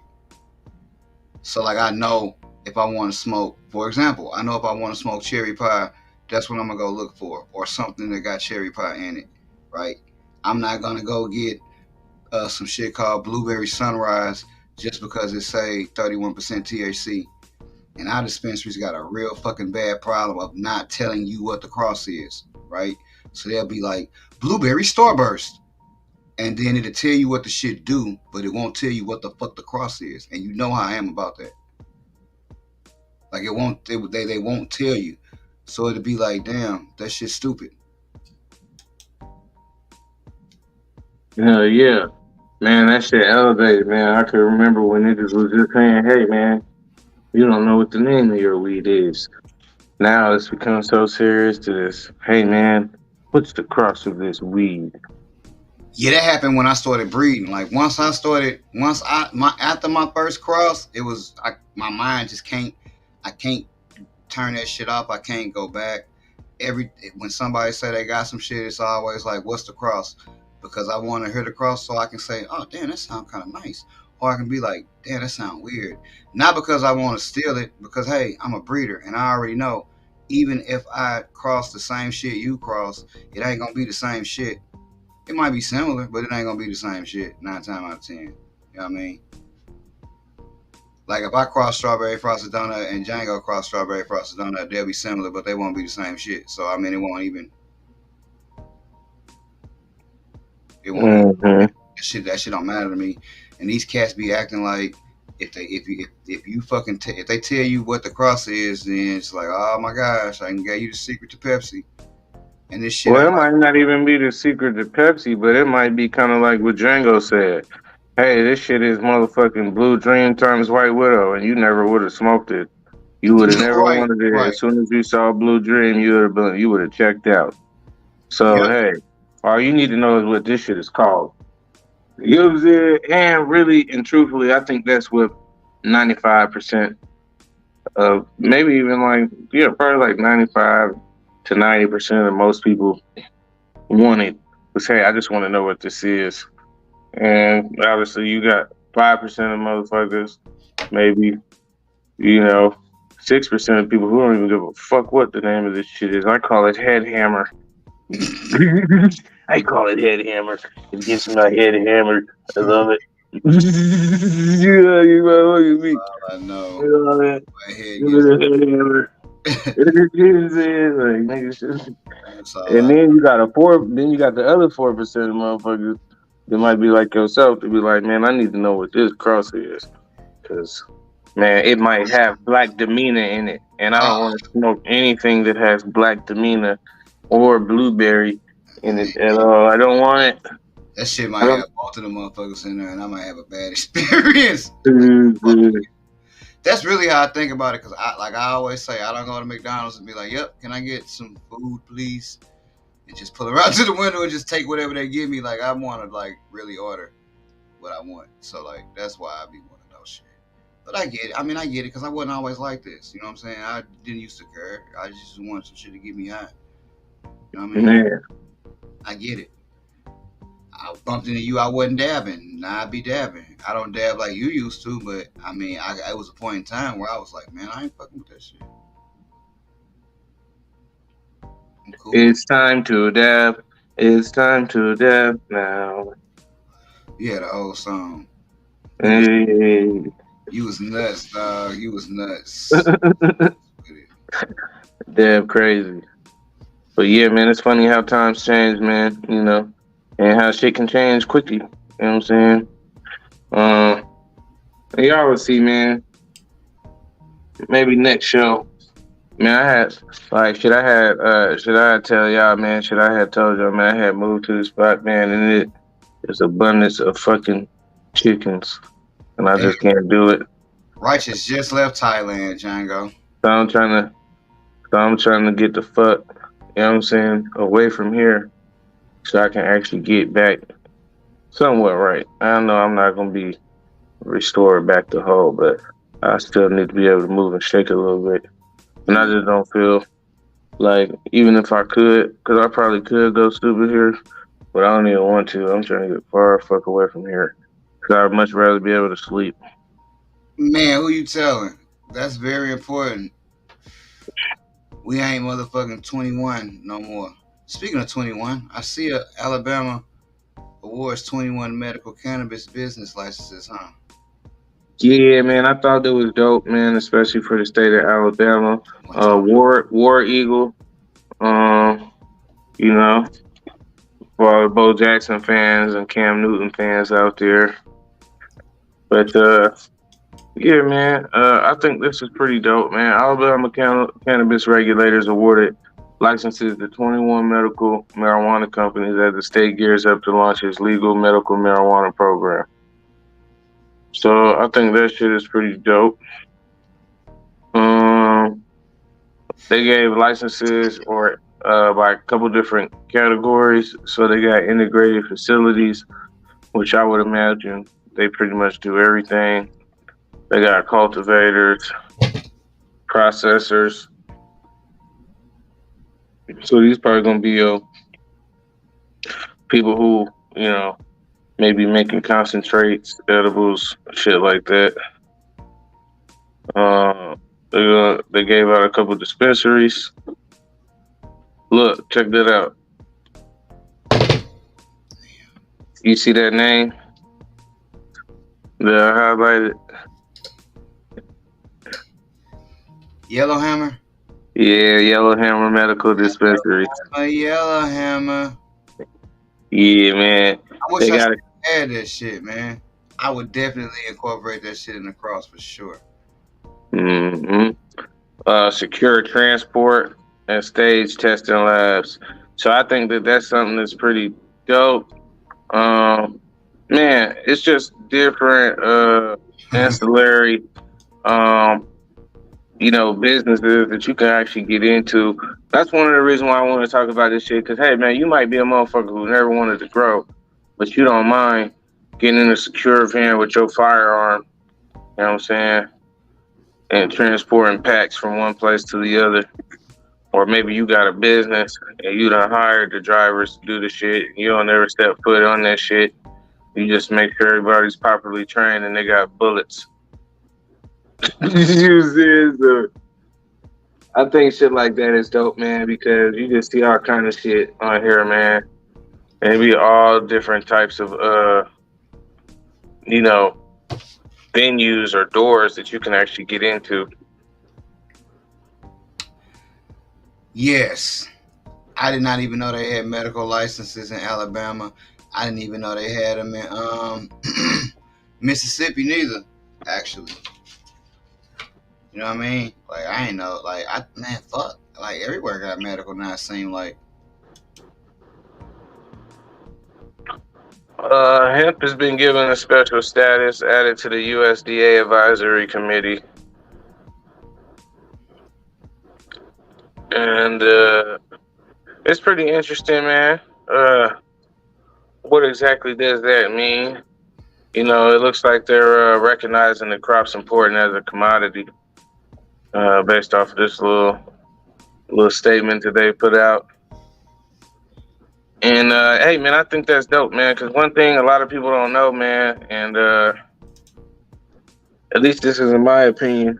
So like I know if I want to smoke, for example, I know if I want to smoke cherry pie, that's what I'm gonna go look for, or something that got cherry pie in it, right? I'm not gonna go get some shit called blueberry sunrise just because it say 31% THC. And our dispensary's got a real fucking bad problem of not telling you what the cross is, right? So they'll be like blueberry starburst, and then it'll tell you what the shit do, but it won't tell you what the fuck the cross is. And you know how I am about that. Like it won't, they won't tell you. So it'll be like, damn, that shit's stupid. Hell yeah. Man, that shit elevated, man. I can remember when niggas was just saying, hey man, you don't know what the name of your weed is. Now it's become so serious to this. Hey man, what's the cross of this weed? Yeah, that happened when I started breeding. Like once I my after my first cross, it was my mind just can't. I can't turn that shit off. I can't go back. When somebody say they got some shit, it's always like, "What's the cross?" Because I want to hear the cross so I can say, "Oh, damn, that sounds kind of nice," or I can be like, "Damn, that sounds weird." Not because I want to steal it, because hey, I'm a breeder and I already know. Even if I cross the same shit you cross, it ain't gonna be the same shit. It might be similar, but it ain't gonna be the same shit 9 times out of 10. You know what I mean? Like if I cross strawberry frosted donut and Django cross strawberry frosted donut, they'll be similar, but they won't be the same shit. So I mean, it won't even Mm-hmm. that shit don't matter to me. And these cats be acting like if you fucking if they tell you what the cross is, then it's like, oh my gosh, I can get you the secret to Pepsi. And this shit Well, ain't it might not even be the secret to Pepsi, but it might be kind of like what Django said. Hey, this shit is motherfucking Blue Dream times White Widow, and you never would have smoked it. You would have never right, wanted it. right. As soon as you saw Blue Dream, you would have checked out. So Yep. hey, all you need to know is what this shit is called. You know what I'm saying? And really and truthfully, I think that's what 95% of maybe even like yeah, probably like 95 to 90% of most people wanted was hey, I just want to know what this is. And obviously you got 5% of motherfuckers, maybe, you know, 6% of people who don't even give a fuck what the name of this shit is. I call it head hammer. I call it head hammer. It gets my head hammered. I love it. Yeah, you motherfucking me. I know. You know that? My head Give me gets. the head hammer. You know what I'm saying? Like, niggas, That's all and I. then you got then you got the other 4% of motherfuckers that might be like yourself to be like, man, I need to know what this cross is. because, man, it might have black demeanor in it, and I don't want to smoke anything that has black demeanor or blueberry in it at all. I don't want it. That shit I might don't. have both of them motherfuckers in there, and I might have a bad experience. Mhm. That's really how I think about it, because I always say, I don't go to McDonald's and be like, "Yep, can I get some food, please?" And just pull around to the window and just take whatever they give me. Like, I want to like really order what I want. So like that's why I be one of those shit. But I get it. I mean, I get it because I wasn't always like this. You know what I'm saying? I didn't used to care. I just wanted some shit to get me high. You know what I mean? Man, I get it. I bumped into you. I wasn't dabbing. Now I be dabbing. I don't dab like you used to, but I mean, it was a point in time where I was like, man, I ain't fucking with that shit. I'm cool. it's time to dab. It's time to dab now. Yeah, the old song. Hey. You was nuts, dog. You was nuts. Dab crazy. But yeah, man, it's funny how times change, man, and how shit can change quickly. You know what I'm saying? Y'all will see, man. Maybe next show. Man, should I tell y'all, man, should I have told y'all, man, I had moved to the spot, man, and there's abundance of fucking chickens. And I just can't do it. Righteous just left Thailand, Django. So I'm trying to get the fuck, you know what I'm saying, away from here so I can actually get back somewhat right. I know I'm not gonna be restored back to whole, but I still need to be able to move and shake a little bit. And I just don't feel like, even if I could, because I probably could go stupid here, but I don't even want to. I'm trying to get far fuck away from here. Because I'd much rather be able to sleep. Man, who you telling? That's very important. We ain't motherfucking 21 no more. Speaking of 21, I see Alabama awards 21 medical cannabis business licenses, huh? Yeah, man, I thought that was dope, man, especially for the state of Alabama. War Eagle, you know, for all the Bo Jackson fans and Cam Newton fans out there. But yeah, man, I think this is pretty dope, man. Alabama cannabis regulators awarded licenses to 21 medical marijuana companies as the state gears up to launch its legal medical marijuana program. So I think that shit is pretty dope. They gave licenses or by a couple different categories. So they got integrated facilities, which I would imagine they pretty much do everything. They got cultivators, processors. So these probably gonna be people who, maybe making concentrates, edibles, shit like that. They gave out a couple dispensaries. Look, check that out. You see that name? That I highlighted? Yellowhammer? Yeah, Yellowhammer Medical Dispensary. Yellowhammer. Yeah, man. I wish I had that shit, man. I would definitely incorporate that shit in the cross for sure. Mm-hmm. Secure transport and stage testing labs. So I think that's something that's pretty dope. Man, it's just different ancillary businesses that you can actually get into. That's one of the reasons why I want to talk about this shit. Because, hey, man, you might be a motherfucker who never wanted to grow, but you don't mind getting in a secure van with your firearm, you know what I'm saying, and transporting packs from one place to the other. Or maybe you got a business and you done hired the drivers to do the shit. You don't ever step foot on that shit. You just make sure everybody's properly trained and they got bullets. So I think shit like that is dope, man, because you just see all kind of shit on here, man. And it be all different types of venues or doors that you can actually get into. Yes. I did not even know they had medical licenses in Alabama. I didn't even know they had them in Mississippi neither. Actually, you know what I mean? Like I ain't know. Like man, fuck. Like everywhere got medical now. It seem like. Hemp has been given a special status added to the USDA Advisory Committee. And it's pretty interesting, man. What exactly does that mean? You know, it looks like they're recognizing the crop's important as a commodity based off of this little statement that they put out. And hey, man, I think that's dope, man. Because one thing a lot of people don't know, man, and at least this is in my opinion,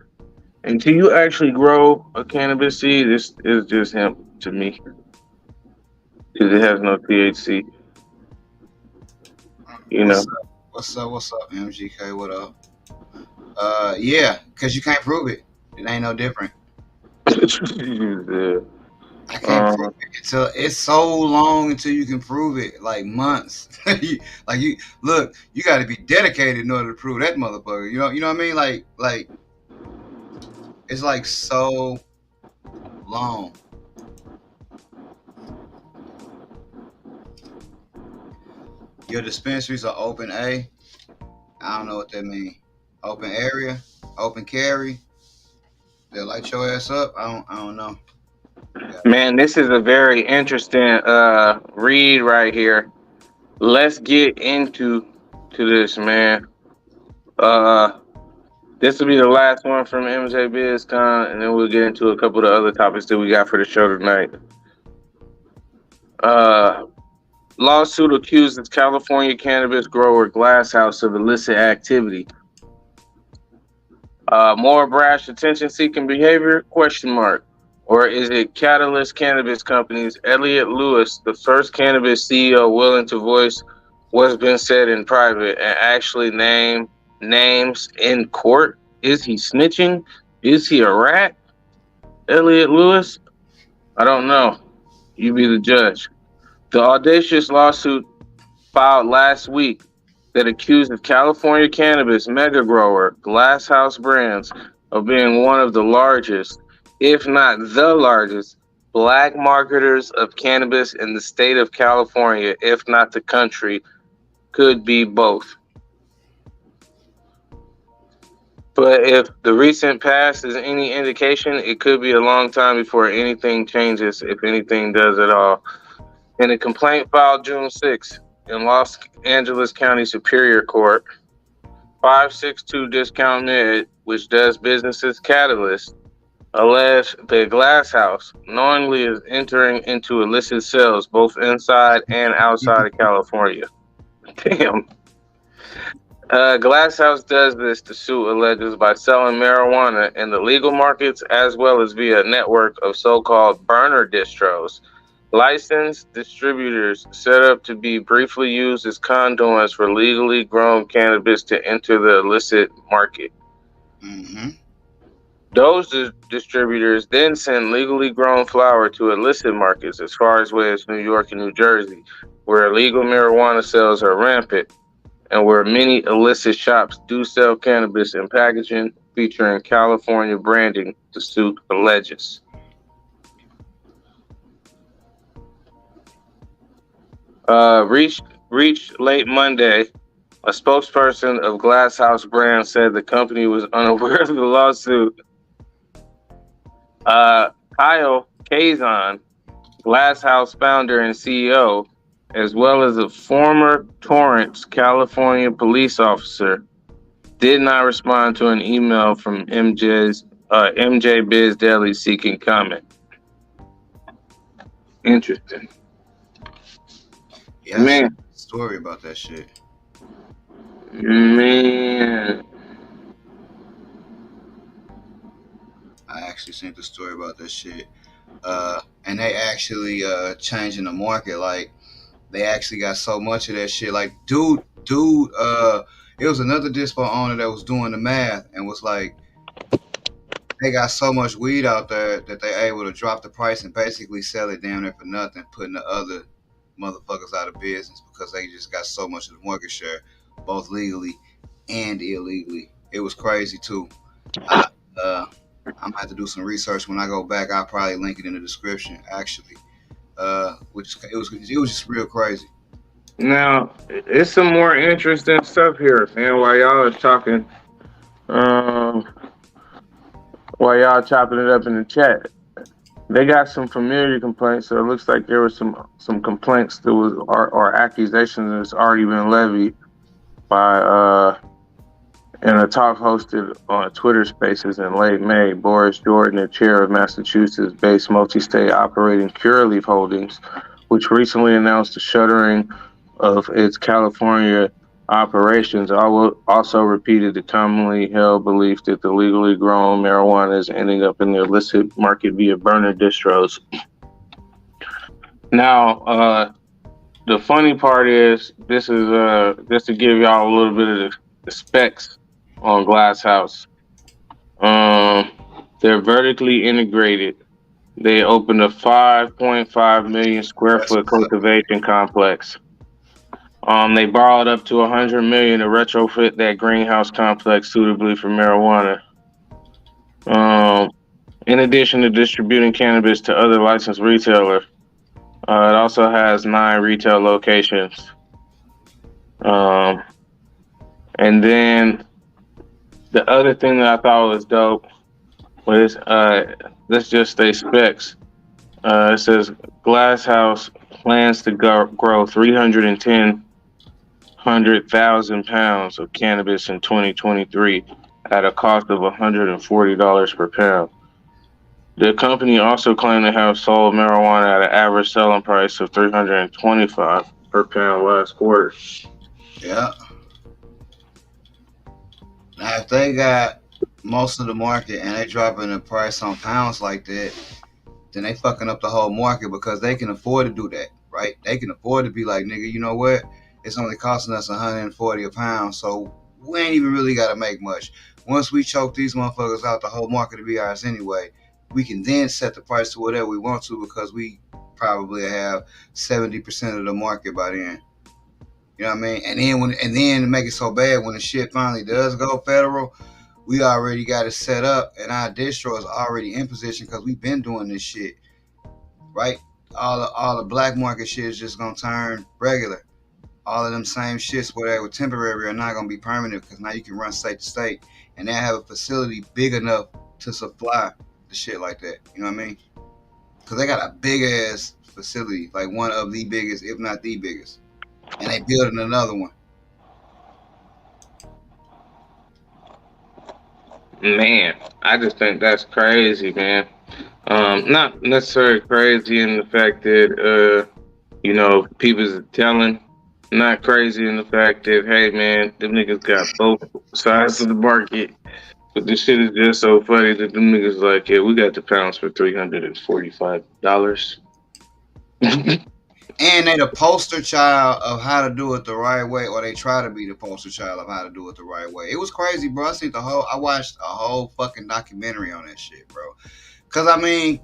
until you actually grow a cannabis seed, this is just hemp to me because it has no THC. You know. What's up? What's up? What's up, MGK? What up? Yeah, because you can't prove it. It ain't no different. Yeah. I can't prove it until it's so long until you can prove it, like months. Like you look, you got to be dedicated in order to prove that motherfucker. You know what I mean? Like it's like so long. Your dispensaries are open A. I don't know what that means. Open area, open carry. They'll light your ass up. I don't know. Man, this is a very interesting read right here. Let's get into this, man. This will be the last one from MJ BizCon, and then we'll get into a couple of the other topics that we got for the show tonight. Lawsuit accuses California cannabis grower Glasshouse of illicit activity. More brash, attention-seeking behavior? Question mark. Or is it Catalyst Cannabis Company's Elliot Lewis, the first cannabis CEO willing to voice what's been said in private and actually name names in court? Is he snitching? Is he a rat? Elliot Lewis? I don't know. You be the judge. The audacious lawsuit filed last week that accuses California cannabis mega grower Glasshouse Brands of being one of the largest, if not the largest, black marketers of cannabis in the state of California, if not the country, could be both. But if the recent past is any indication, it could be a long time before anything changes, if anything does at all. In a complaint filed June 6th in Los Angeles County Superior Court, 562 Discount Mid, which does business as Catalyst, alleged that Glasshouse knowingly is entering into illicit sales both inside and outside of California. Damn. Glasshouse does this, the suit alleges, by selling marijuana in the legal markets as well as via a network of so-called burner distros, licensed distributors set up to be briefly used as conduits for legally grown cannabis to enter the illicit market. Mm-hmm. Those distributors then send legally grown flower to illicit markets as far away as New York and New Jersey, where illegal marijuana sales are rampant, and where many illicit shops do sell cannabis in packaging featuring California branding, the suit alleges. Reached late Monday, a spokesperson of Glasshouse Brands said the company was unaware of the lawsuit. Kyle Kazan, Glasshouse founder and CEO, as well as a former Torrance, California police officer, did not respond to an email from MJ Biz Daily seeking comment. Interesting. Yeah, Man. Story about that shit. Man. I actually seen the story about that shit. And they actually changing the market. Like they actually got so much of that shit. Like dude, it was another dispo owner that was doing the math and was like, they got so much weed out there that they able to drop the price and basically sell it damn near for nothing, putting the other motherfuckers out of business because they just got so much of the market share, both legally and illegally. It was crazy too. I I'm gonna have to do some research when I go back. I'll probably link it in the description actually. Which it was just real crazy. Now, it's some more interesting stuff here, man. Um, while y'all chopping it up in the chat, they got some familiar complaints. So it looks like there was some complaints that was or accusations that's already been levied by in a talk hosted on Twitter Spaces in late May. Boris Jordan, the chair of Massachusetts-based multi-state operating Curaleaf Holdings, which recently announced the shuttering of its California operations, also repeated the commonly held belief that the legally grown marijuana is ending up in the illicit market via burner distros. Now, the funny part is this is just to give y'all a little bit of the specs on Glass House. They're vertically integrated. They opened a 5.5 million square That's foot what's up. cultivation complex. They borrowed up to 100 million to retrofit that greenhouse complex suitably for marijuana. Um, in addition to distributing cannabis to other licensed retailers, it also has 9 retail locations. Um, and then the other thing that I thought was dope was let's just say specs. It says Glass House plans to grow 310,000 pounds of cannabis in 2023 at a cost of $140 per pound. The company also claimed to have sold marijuana at an average selling price of $325 per pound last quarter. Yeah. Now if they got most of the market and they dropping the price on pounds like that, then they fucking up the whole market because they can afford to do that, right? They can afford to be like, nigga, you know what? It's only costing us 140 a pound, so we ain't even really got to make much. Once we choke these motherfuckers out, the whole market will be ours anyway. We can then set the price to whatever we want to because we probably have 70% of the market by then. You know what I mean? And then to make it so bad, when the shit finally does go federal, we already got it set up, and our distro is already in position because we've been doing this shit, right? All the black market shit is just gonna turn regular. All of them same shits where they were temporary are not gonna be permanent because now you can run state to state, and they have a facility big enough to supply the shit like that. You know what I mean? Because they got a big ass facility, like one of the biggest, if not the biggest, and they building another one. Man, I just think that's crazy, man. Not necessarily crazy in the fact that people's telling. Not crazy in the fact that hey, man, them niggas got both sides of the market. But this shit is just so funny that them niggas like, yeah, we got the pounds for $345. And they the poster child of how to do it the right way, or they try to be the poster child of how to do it the right way. It was crazy, bro. I watched a whole fucking documentary on that shit, bro. Cause I mean,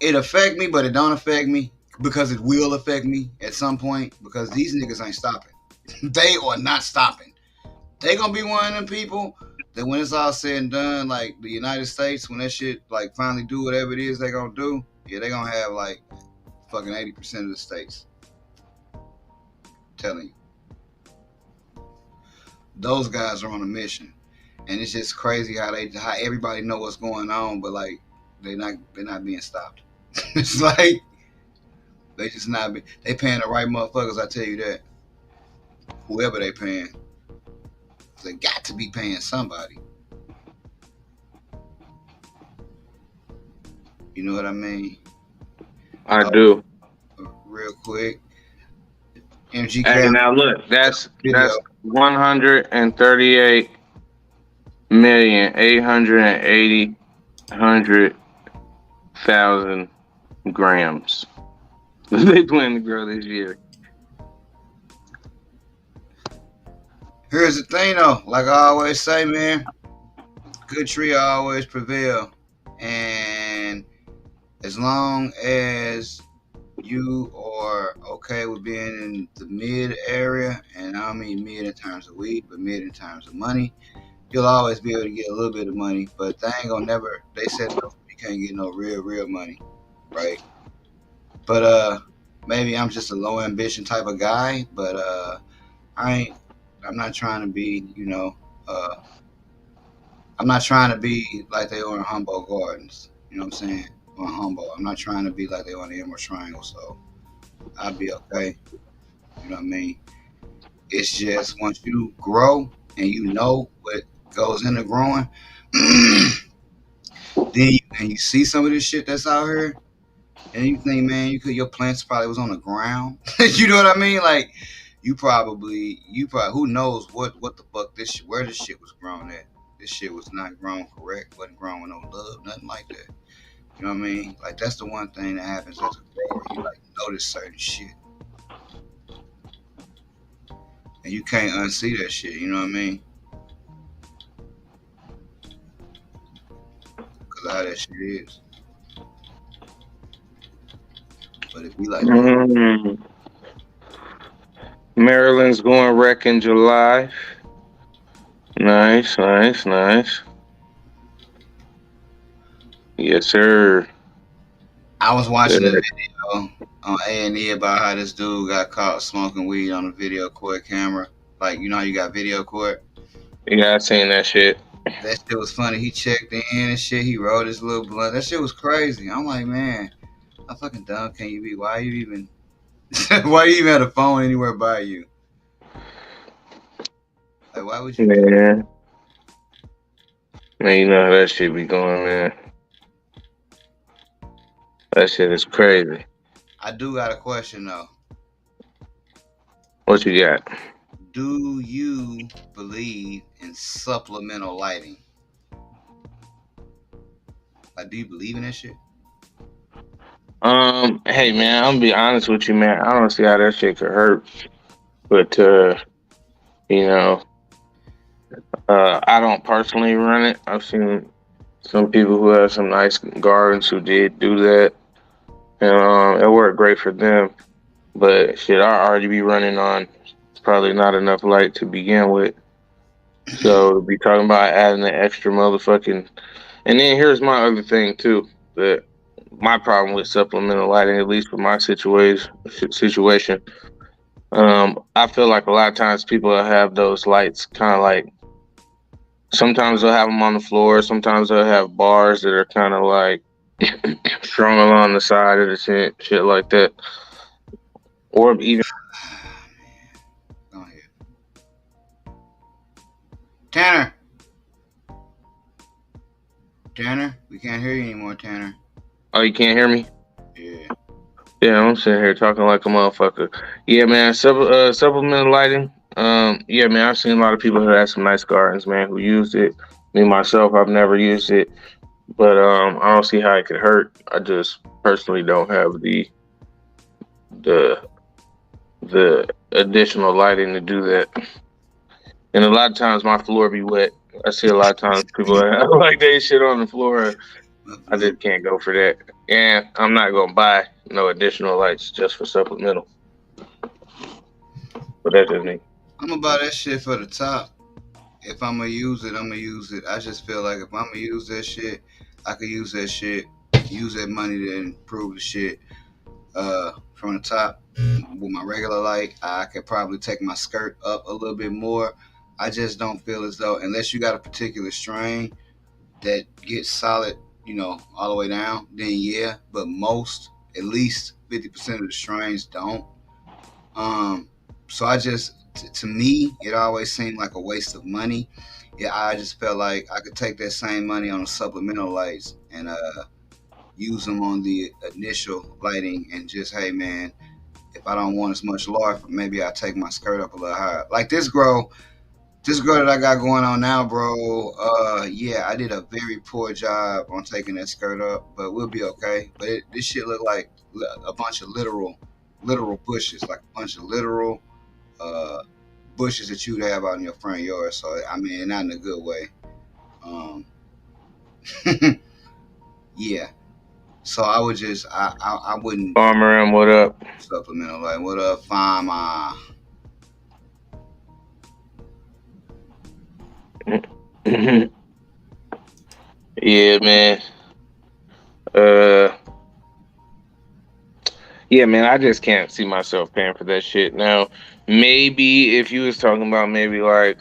it affect me, but it don't affect me because it will affect me at some point because these niggas ain't stopping. They are not stopping. They gonna be one of them people that when it's all said and done, like the United States, when that shit like finally do whatever it is they gonna do, yeah, they gonna have like fucking 80% of the states. I'm telling you, those guys are on a mission, and it's just crazy how everybody know what's going on, but like they're not being stopped. It's like they just not they paying the right motherfuckers. I tell you that. Whoever they paying, they got to be paying somebody. You know what I mean? I do. Real quick, MGK Hey, now look, that's video. 138,880,000 grams. They plan to grow this year. Here's the thing though, like I always say, man, good tree always prevail. And as long as you are okay with being in the mid area, and I don't mean mid in terms of weed, but mid in terms of money, you'll always be able to get a little bit of money. But they ain't gonna never. They said no, you can't get no real money, right? But maybe I'm just a low ambition type of guy. But I ain't. I'm not trying to be, uh, I'm not trying to be like they are in Humboldt Gardens. You know what I'm saying? On Humboldt. I'm not trying to be like they are in the Emerald Triangle. So I'll be okay. You know what I mean? It's just once you grow and you know what goes into growing, and you see some of this shit that's out here, and you think, man, your plants probably was on the ground. You know what I mean? Like you probably who knows what the fuck where this shit was grown at. This shit was not grown correct, wasn't grown with no love, nothing like that. You know what I mean? Like that's the one thing that happens as a grower. You like notice certain shit, and you can't unsee that shit. You know what I mean? Because of how that shit is. But it be like that. Mm. Maryland's going wreck in July. Nice, nice, nice. Yes, sir. I was watching a Good. video on A&E about how this dude got caught smoking weed on a video court camera. Like, you know how you got video court? Yeah, I seen that shit. That shit was funny. He checked in and shit. He rolled his little blunt. That shit was crazy. I'm like, man, how fucking dumb can you be? Why you even why you even have a phone anywhere by you? Like, why would you do that? Man, man, you know how that shit be going, man. That shit is crazy. I do got a question though. What you got? Do you believe in supplemental lighting? Like, do you believe in that shit? Hey man, I'm gonna be honest with you, man. I don't see how that shit could hurt, but you know, I don't personally run it. I've seen some people who have some nice gardens who did do that, and it worked great for them. But shit, I already be running on probably not enough light to begin with. So to be talking about adding the extra motherfucking, and then here's my other thing too. That my problem with supplemental lighting, at least for my situation, I feel like a lot of times people have those lights kind of like sometimes they'll have them on the floor, sometimes they'll have bars that are kind of like strung along the side of the shit like that, or even Go ahead. Tanner. Tanner, we can't hear you anymore, Tanner. oh, you can't hear me. Yeah. Yeah, I'm sitting here talking like a motherfucker. Yeah, man, supplemental lighting. Yeah, man, I've seen a lot of people who have some nice gardens, man, who used it. Me myself, I've never used it, but I don't see how it could hurt. I just personally don't have the the additional lighting to do that. And a lot of times my floor be wet. I see a lot of times people have, like they shit on the floor. I just can't go for that. And I'm not gonna buy no additional lights just for supplemental. But that's just me. I'm gonna buy that shit for the top. If I'm gonna use it, I'm gonna use it. I just feel like if I'm gonna use that shit, I could use that shit, use that money to improve the shit from the top. With my regular light, I could probably take my skirt up a little bit more. I just don't feel as though, unless you got a particular strain that gets solid, all the way down, then yeah. But most, at least 50% of the strains don't. Um, so to me, it always seemed like a waste of money. Yeah, I just felt like I could take that same money on the supplemental lights and use them on the initial lighting, and just, hey man, if I don't want as much life, maybe I take my skirt up a little higher. Like this girl that I got going on now, bro. Yeah, I did a very poor job on taking that skirt up, but we'll be okay. But this shit look like a bunch of literal bushes, like a bunch of literal uh, bushes that you'd have out in your front yard. So I mean, not in a good way. Um, yeah, So I would just I wouldn't Farmer M, what up? supplemental light. What up, fine? Yeah, man. Uh, yeah, man. I just can't see myself paying for that shit. Now, maybe if you was talking about maybe like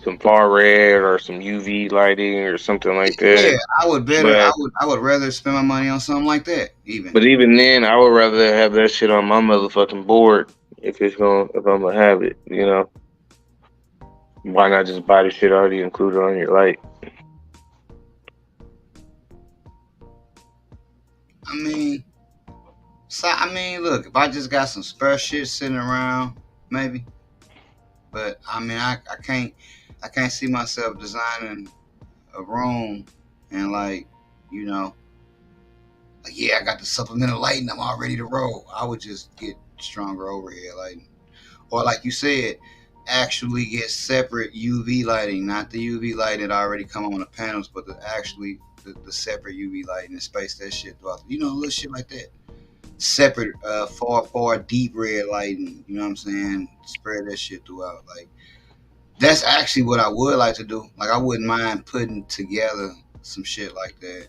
some far red or some UV lighting or something like Yeah, that, I would better. but I would rather spend my money on something like that. Even but even then, I would rather have that shit on my motherfucking board if I'm gonna have it. You know, why not just buy the shit already included on your light? I mean, look, if I just got some spare shit sitting around, maybe. But I mean, I can't see myself designing a room and like, you know, like yeah, I got the supplemental lighting. I'm all ready to roll. I would just get stronger overhead lighting, or like you said, actually get separate UV lighting, not the UV light that already come on the panels, but the separate UV lighting and space that shit throughout. You know, little shit like that. Separate, far deep red lighting. You know what I'm saying? Spread that shit throughout. Like that's actually what I would like to do. Like I wouldn't mind putting together some shit like that.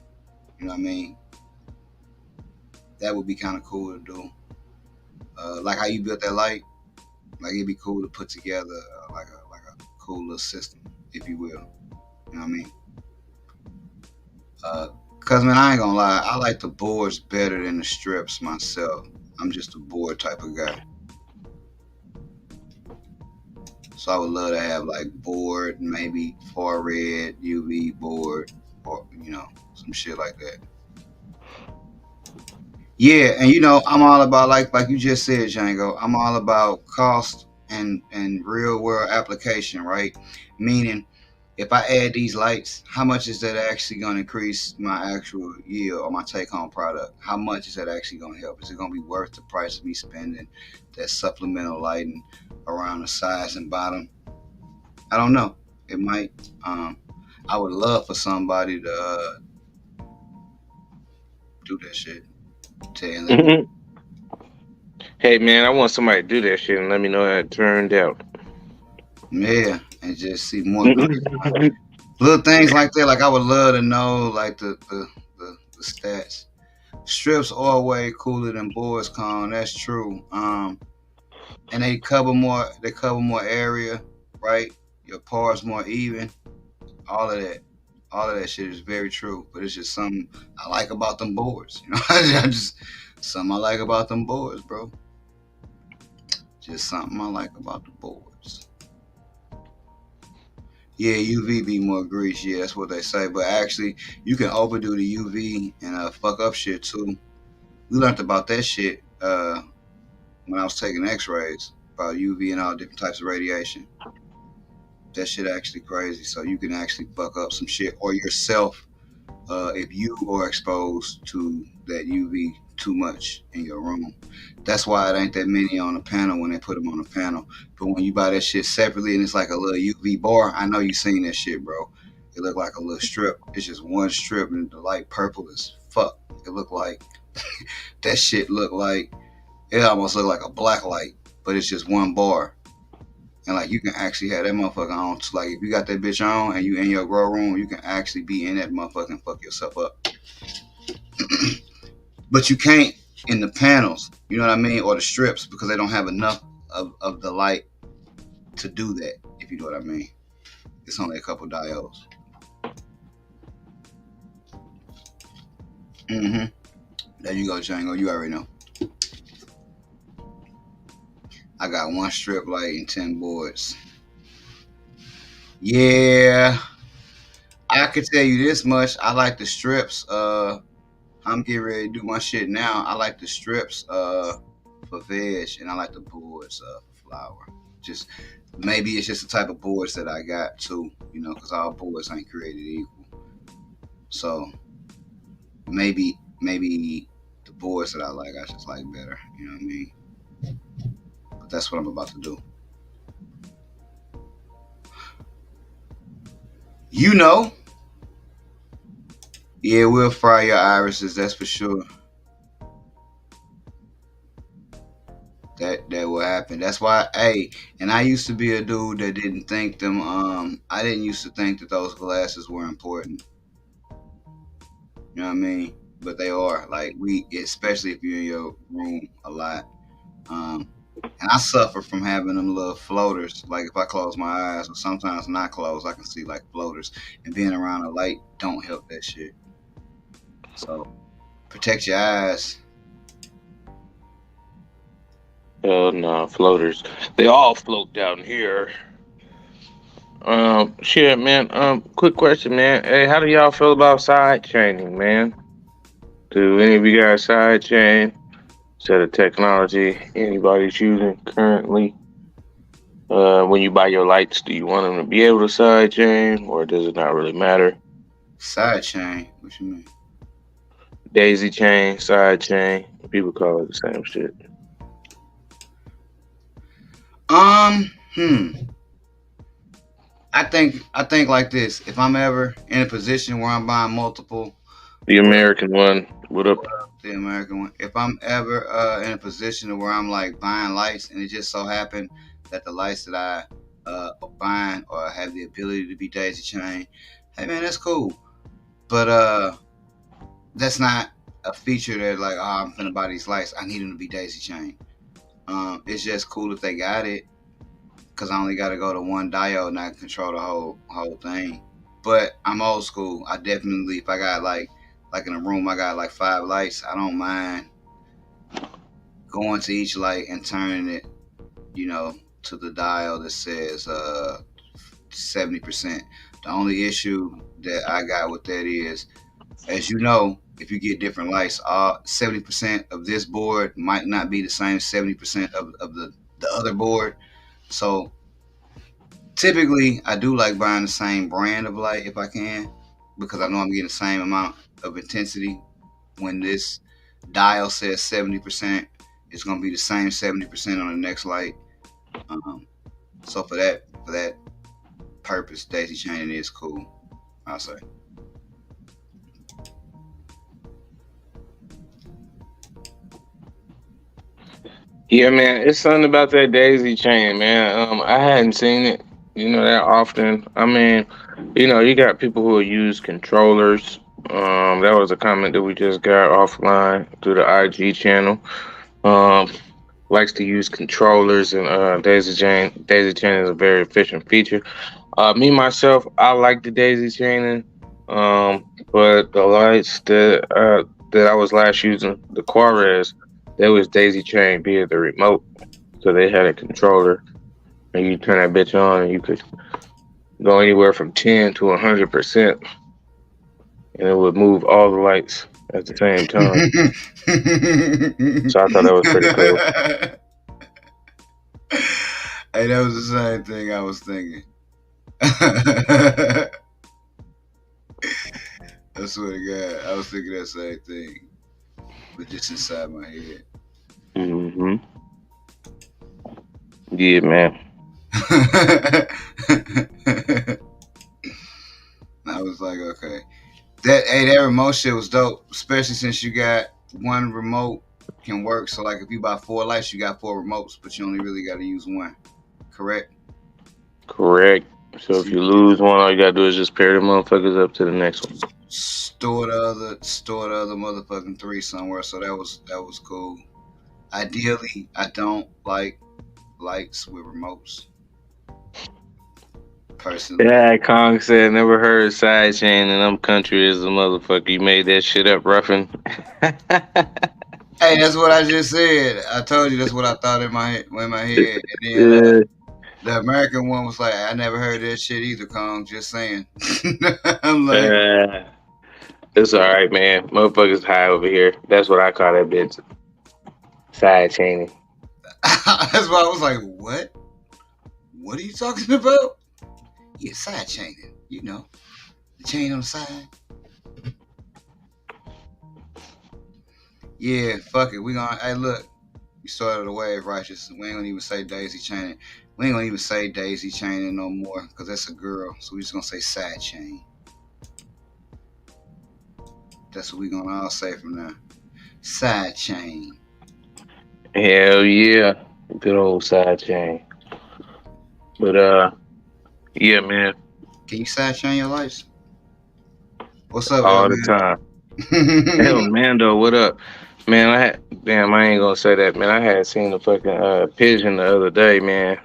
You know what I mean? That would be kind of cool to do. Like how you built that light. Like it'd be cool to put together like a cool little system, if you will. You know what I mean? Cause man, I ain't gonna lie, I like the boards better than the strips myself. I'm just a board type of guy, so I would love to have like board, maybe far red UV board, or some shit like that. Yeah, and I'm all about like you just said, Django. I'm all about cost and real world application, right? Meaning, if I add these lights, how much is that actually going to increase my actual yield or my take home product? How much is that actually going to help? Is it going to be worth the price of me spending that supplemental lighting around the sides and bottom? I don't know. It might. I would love for somebody to do that shit. Let me. Hey man, I want somebody to do that shit and let me know how it turned out. Yeah, and just see more green. Little things like that. Like I would love to know like the stats. Strips are way cooler than boards con. That's true. And they cover more. They cover more area, right? Your parts more even. All of that. All of that shit is very true. But it's just something I like about them boards. I just something I like about them boards, bro. Just something I like about the boards. Yeah, UV be more grease. Yeah, that's what they say. But actually, you can overdo the UV and fuck up shit too. We learned about that shit when I was taking X-rays about UV and all different types of radiation. That shit actually crazy. So you can actually fuck up some shit or yourself if you are exposed to that UV too much in your room. That's why it ain't that many on the panel when they put them on the panel. But when you buy that shit separately and it's like a little UV bar, I know you seen that shit, bro. It look like a little strip. It's just one strip and the light purple as fuck. It look like that shit look like it almost look like a black light, but it's just one bar. And like you can actually have that motherfucker on. So like if you got that bitch on and you in your grow room, you can actually be in that motherfucker and fuck yourself up. But you can't in the panels, you know what I mean, or the strips because they don't have enough of the light to do that. If you know what I mean, it's only a couple diodes. Mm-hmm. There you go, Django. You already know. I got one strip light and 10 boards. Yeah, I could tell you this much. I like the strips. I'm getting ready to do my shit now. I like the strips for veg, and I like the boards for flour. Just maybe it's just the type of boards that I got too, because all boards ain't created equal. So maybe the boards that I like, I just like better. You know what I mean? But that's what I'm about to do. You know, Yeah, we'll fry your irises. That's for sure. That will happen. That's why, hey, and I used to be a dude that didn't think them. I didn't used to think that those glasses were important. You know what I mean? But they are. Like we, especially if you're in your room a lot. And I suffer from having them little floaters. Like if I close my eyes, or sometimes not close, I can see like floaters. And being around a light don't help that shit. So protect your eyes. Hell no, floaters. They all float down here. Shit, man. Quick question, man. Hey, how do y'all feel about side chaining, man? Do any of you guys side chain? Set of technology anybody's using currently? When you buy your lights, do you want them to be able to side chain, or does it not really matter? Side chain. What you mean? Daisy chain, side chain. People call it the same shit. Hmm. I think like this. If I'm ever in a position where I'm buying multiple, The American one. What up? the American one. If I'm ever in a position where I'm like buying lights, and it just so happened that the lights that I buying or have the ability to be daisy chain, hey man, that's cool. But that's not a feature that like, oh, I'm finna buy these lights. I need them to be daisy chain. It's just cool if they got it, because I only got to go to one diode and I can control the whole thing. But I'm old school. I definitely, if I got like in a room, I got like 5 lights. I don't mind going to each light and turning it, to the dial that says 70%. The only issue that I got with that is, as you know, if you get different lights, 70% of this board might not be the same 70% of the other board. So typically, I do like buying the same brand of light if I can, because I know I'm getting the same amount of intensity. When this dial says 70%, it's gonna be the same 70% on the next light. So for that purpose, daisy chaining is cool, I'll say. Yeah, man, it's something about that daisy chain, man. I hadn't seen it, that often. I mean, you got people who use controllers. That was a comment that we just got offline through the IG channel. Um, Likes to use controllers, and daisy chain. Daisy chain is a very efficient feature. Me myself, I like the daisy chaining. But the lights that I was last using, the Quarez, they was daisy chain via the remote. So they had a controller, and you turn that bitch on, and you could go anywhere from 10 to 100%, and it would move all the lights at the same time. So I thought that was pretty cool. Hey, that was the same thing I was thinking. I swear to God, I was thinking that same thing, but just inside my head. Hmm. Yeah, man. I was like, okay, that remote shit was dope, especially since you got one remote can work. So like, if you buy 4 lights, you got 4 remotes, but you only really got to use one. Correct. Correct. So if See, you lose one, all you gotta do is just pair the motherfuckers up to the next one. store the other motherfucking 3 somewhere. So that was cool. Ideally, I don't like lights with remotes personally. Yeah, Kong said, never heard of sidechain, and I'm country as a motherfucker. You made that shit up, Ruffin. Hey, that's what I just said. I told you that's what I thought in my head, and then Yeah. the American one was like, I never heard that shit either, Kong. Just saying. I'm like, Uh, it's all right, man. Motherfuckers high over here. That's what I call that bitch. Side chaining. that's why I was like, what? What are you talking about? Yeah, side chaining. The chain on the side. Yeah, fuck it. We gonna. Hey, look. We started a wave, righteous. We ain't gonna even say daisy chaining. We ain't gonna even say daisy chaining no more, because that's a girl. So we just gonna say side chain. That's what we gonna all say from now. Side chain. Hell yeah, good old side chain. But yeah, man, Can you side chain your lights? What's up, all the Elman? time. Hell, Mando, what up, man? Damn, I ain't gonna say that, man. I had seen the fucking pigeon the other day, man.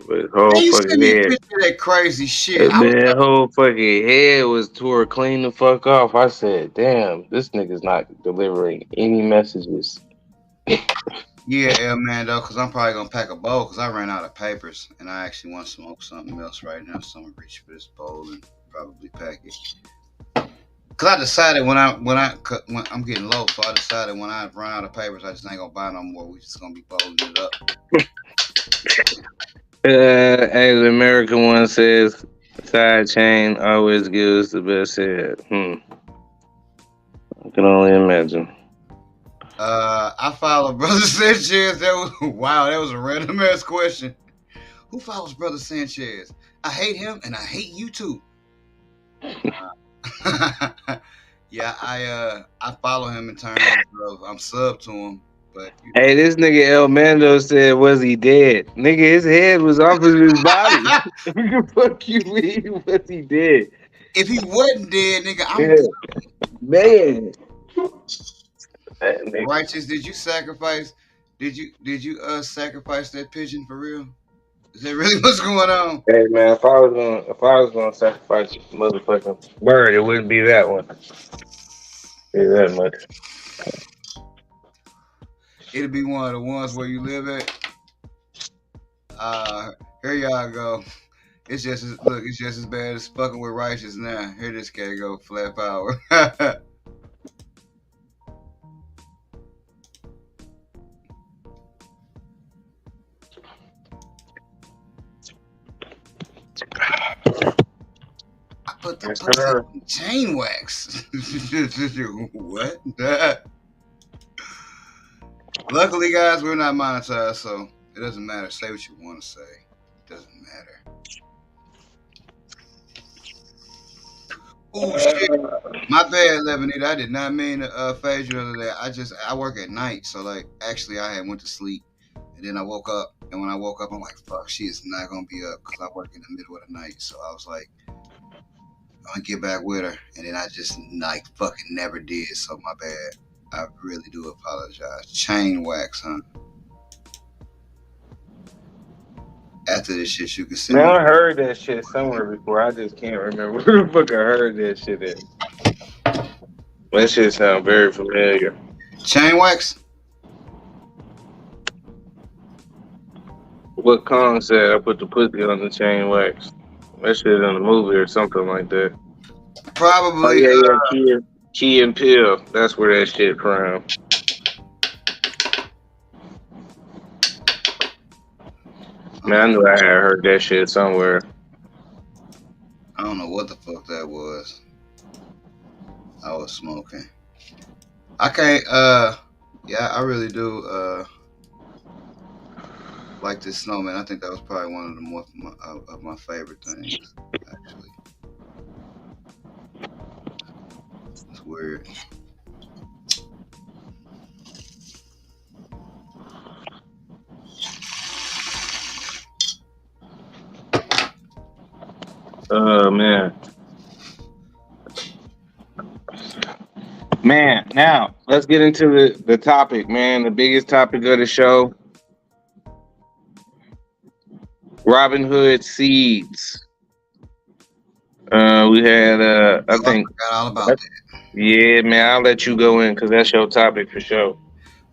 With his whole Man, you sent fucking me a head. picture of that crazy shit. I was Man, like, whole fucking head was tore clean the fuck off. I said, damn, this nigga's not delivering any messages. yeah, Elman, though, because I'm probably gonna pack a bowl because I ran out of papers and I actually want to smoke something else right now. So I'm gonna reach for this bowl and probably pack it. Cause I decided when I'm getting low, so I decided when I run out of papers, I just ain't gonna buy no more. We just gonna be bowling it up. As the American one says, side chain always gives the best head. I can only imagine. I follow Brother Sanchez. That was wow. That was a random ass question. Who follows Brother Sanchez? I hate him and I hate you too. Yeah, I follow him in terms of I'm sub to him, but you know. Hey, this nigga El Mando said, was he dead? Nigga, his head was off of his body. What the fuck you mean, was he dead? If he wasn't dead, nigga, I'm Yeah, good. man. That nigga. Righteous. Did you sacrifice? Did you sacrifice that pigeon for real? Is that really what's going on? Hey man, if I was gonna sacrifice a motherfucking bird, it wouldn't be that one. Be that much. It'll be one of the ones where you live at. Uh, here y'all go. It's just as bad as fucking with righteous now. Here this cat go, flat power. I put the Yes, pussy sir. in chain wax. What? Luckily, guys, we're not monetized, so it doesn't matter. Say what you want to say. It doesn't matter. Oh shit. My bad, Lebanese. I did not mean to phase you the other day. I work at night, so like actually I had went to sleep and then I woke up, and when I woke up I'm like, fuck, she is not gonna be up because I work in the middle of the night. So I was like, I'm gonna get back with her, and then I just like fucking never did. So my bad. I really do apologize. Chain wax, huh? After this shit, you can send Man, me. I heard that shit somewhere before. I just can't remember where the fuck I heard that shit at. That shit sound very familiar. Chain wax? What Kong said, I put the pussy on the chain wax. That shit in the movie or something like that. Oh Probably. yeah, yeah, Key and Peele. That's where that shit from. Man, I knew I had heard that shit somewhere. I don't know what the fuck that was. I was smoking. I can't. Yeah, I really do. Like this snowman. I think that was probably one of the more of my favorite things. Actually, it's weird. Man. Man, now let's get into the topic, man. The biggest topic of the show. Robin Hood seeds. We had I Yo, I think forgot all about that. yeah, man, I'll let you go in because that's your topic for sure.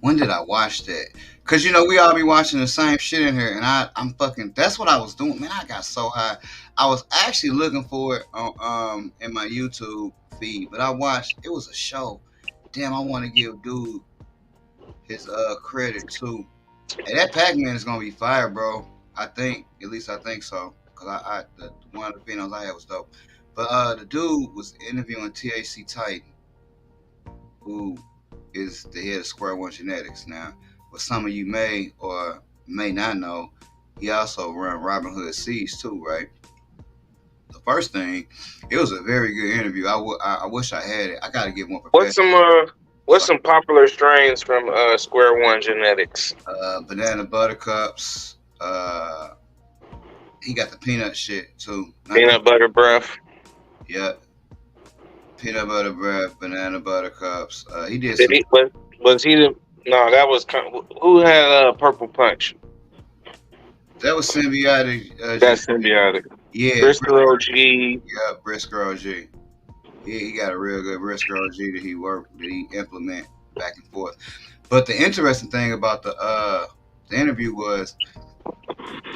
When did I watch that? Cause you know we all be watching the same shit in here, and I'm fucking. That's what I was doing, man. I got so high. I was actually looking for it on in my YouTube feed, but I watched. It was a show. Damn, I want to give dude his credit too. Hey, that Pac-Man is gonna be fire, bro. I think, at least I think so. Cause the one of the females I had was dope. But the dude was interviewing THC Titan, who is the head of Square One Genetics. Now, what some of you may or may not know, he also run Robin Hood Seeds too, right? the first thing, it was a very good interview. I wish I had it. I got to get more What's professional. some So, what's some popular strains from Square One Genetics? banana buttercups. He got the peanut shit too. Not the Peanut butter breath. yeah, peanut butter bread, banana buttercups. He did Did some. he was he the no? That was who had Purple Punch. That was symbiotic. That's symbiotic. Yeah, Brisker OG. yeah, Brisker OG. He got a real good Brisker OG that he implement back and forth. But the interesting thing about the interview was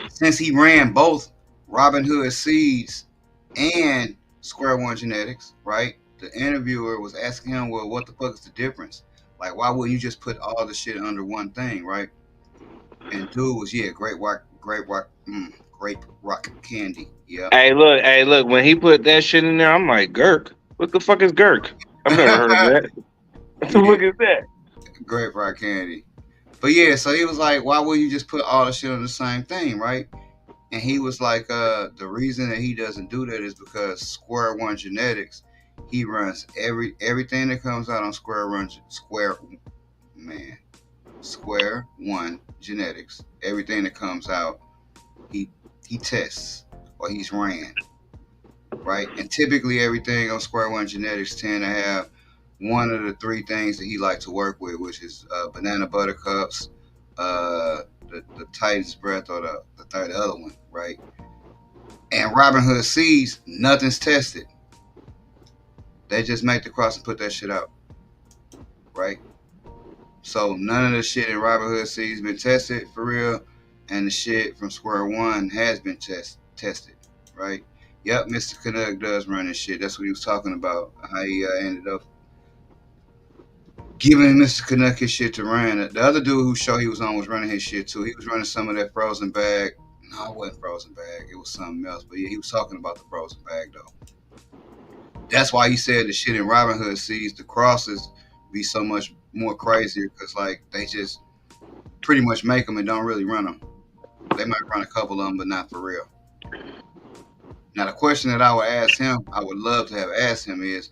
since he ran both Robin Hood Seeds and Square One Genetics, right? The interviewer was asking him, well, what the fuck is the difference? Like, why wouldn't you just put all the shit under one thing, right? And dude was, yeah, grape rock candy. Yeah. Hey, look. When he put that shit in there, I'm like, Gurk. What the fuck is Gurk? I've never heard of that. What the Yeah, fuck is that? grape rock candy. But yeah, so he was like, why would you just put all the shit on the same thing, right? And he was like, the reason that he doesn't do that is because Square One Genetics, he runs everything that comes out on Square One Genetics, everything that comes out, he tests or he's ran, right? And typically everything on Square One Genetics tend to have one of the three things that he likes to work with, which is banana buttercups, the Titan's breath, or the third other one, right? And Robin Hood Seeds, nothing's tested. They just make the cross and put that shit out, right? So none of the shit in Robin Hood Seeds been tested for real, and the shit from Square One has been tested, right? Yep, Mr. Canuck does run this shit. That's what he was talking about. How he ended up giving Mr. Canuck his shit to run. The other dude whose show he was on was running his shit too. He was running some of that frozen bag. No, it wasn't frozen bag. It was something else. But yeah, he was talking about the frozen bag though. That's why he said the shit in Robin Hood Seeds, the crosses be so much more crazier because like they just pretty much make them and don't really run them. They might run a couple of them, but not for real. Now the question that I would ask him, I would love to have asked him is,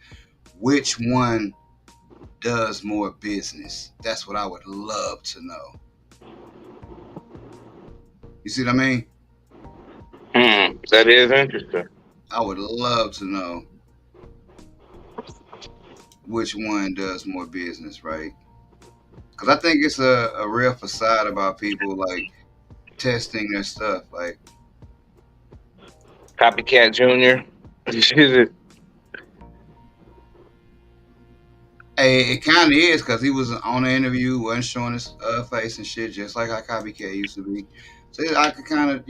which one does more business? That's what I would love to know. You see what I mean? That is interesting. I would love to know which one does more business, right? Because I think it's a real facade about people like testing their stuff. Like, Copycat Junior. hey, it kind of is because he was on the interview, wasn't showing his face and shit, just like how Copycat used to be. So I could kind of,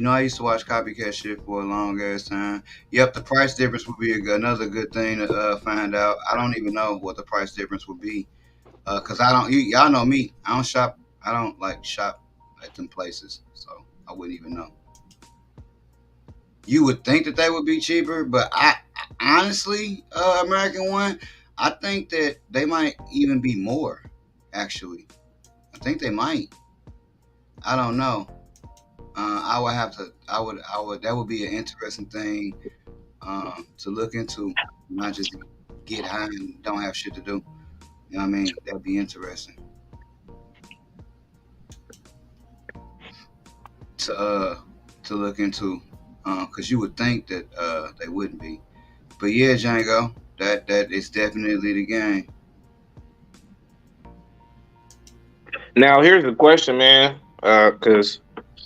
I used to watch Copycat shit for a long ass time. Yep, the price difference would be another good thing to find out. I don't even know what the price difference would be because I don't. Y'all know me. I don't shop. I don't like shop at them places, so I wouldn't even know. You would think that they would be cheaper, but I honestly, American One, I think that they might even be more. Actually, I think they might. I don't know. I would have to. I would. That would be an interesting thing to look into. Not just get high and don't have shit to do. You know what I mean? That'd be interesting to look into. Because you would think that they wouldn't be. But yeah, Django, that is definitely the game. Now here's the question, man. Because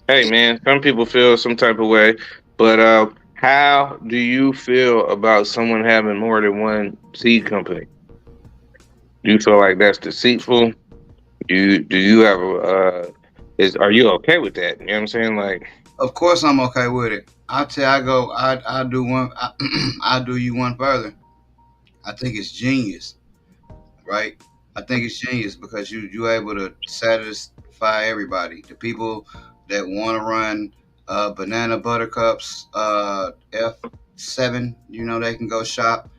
hey, man, some people feel some type of way, but how do you feel about someone having more than one seed company? Do you feel like that's deceitful? Do you have a is are you okay with that? You know what I'm saying? Like, Of course, I'm okay with it. I do one. I do you one further. I think it's genius, right? I think it's genius because you able to satisfy everybody. The people that want to run banana buttercups F7, they can go shop.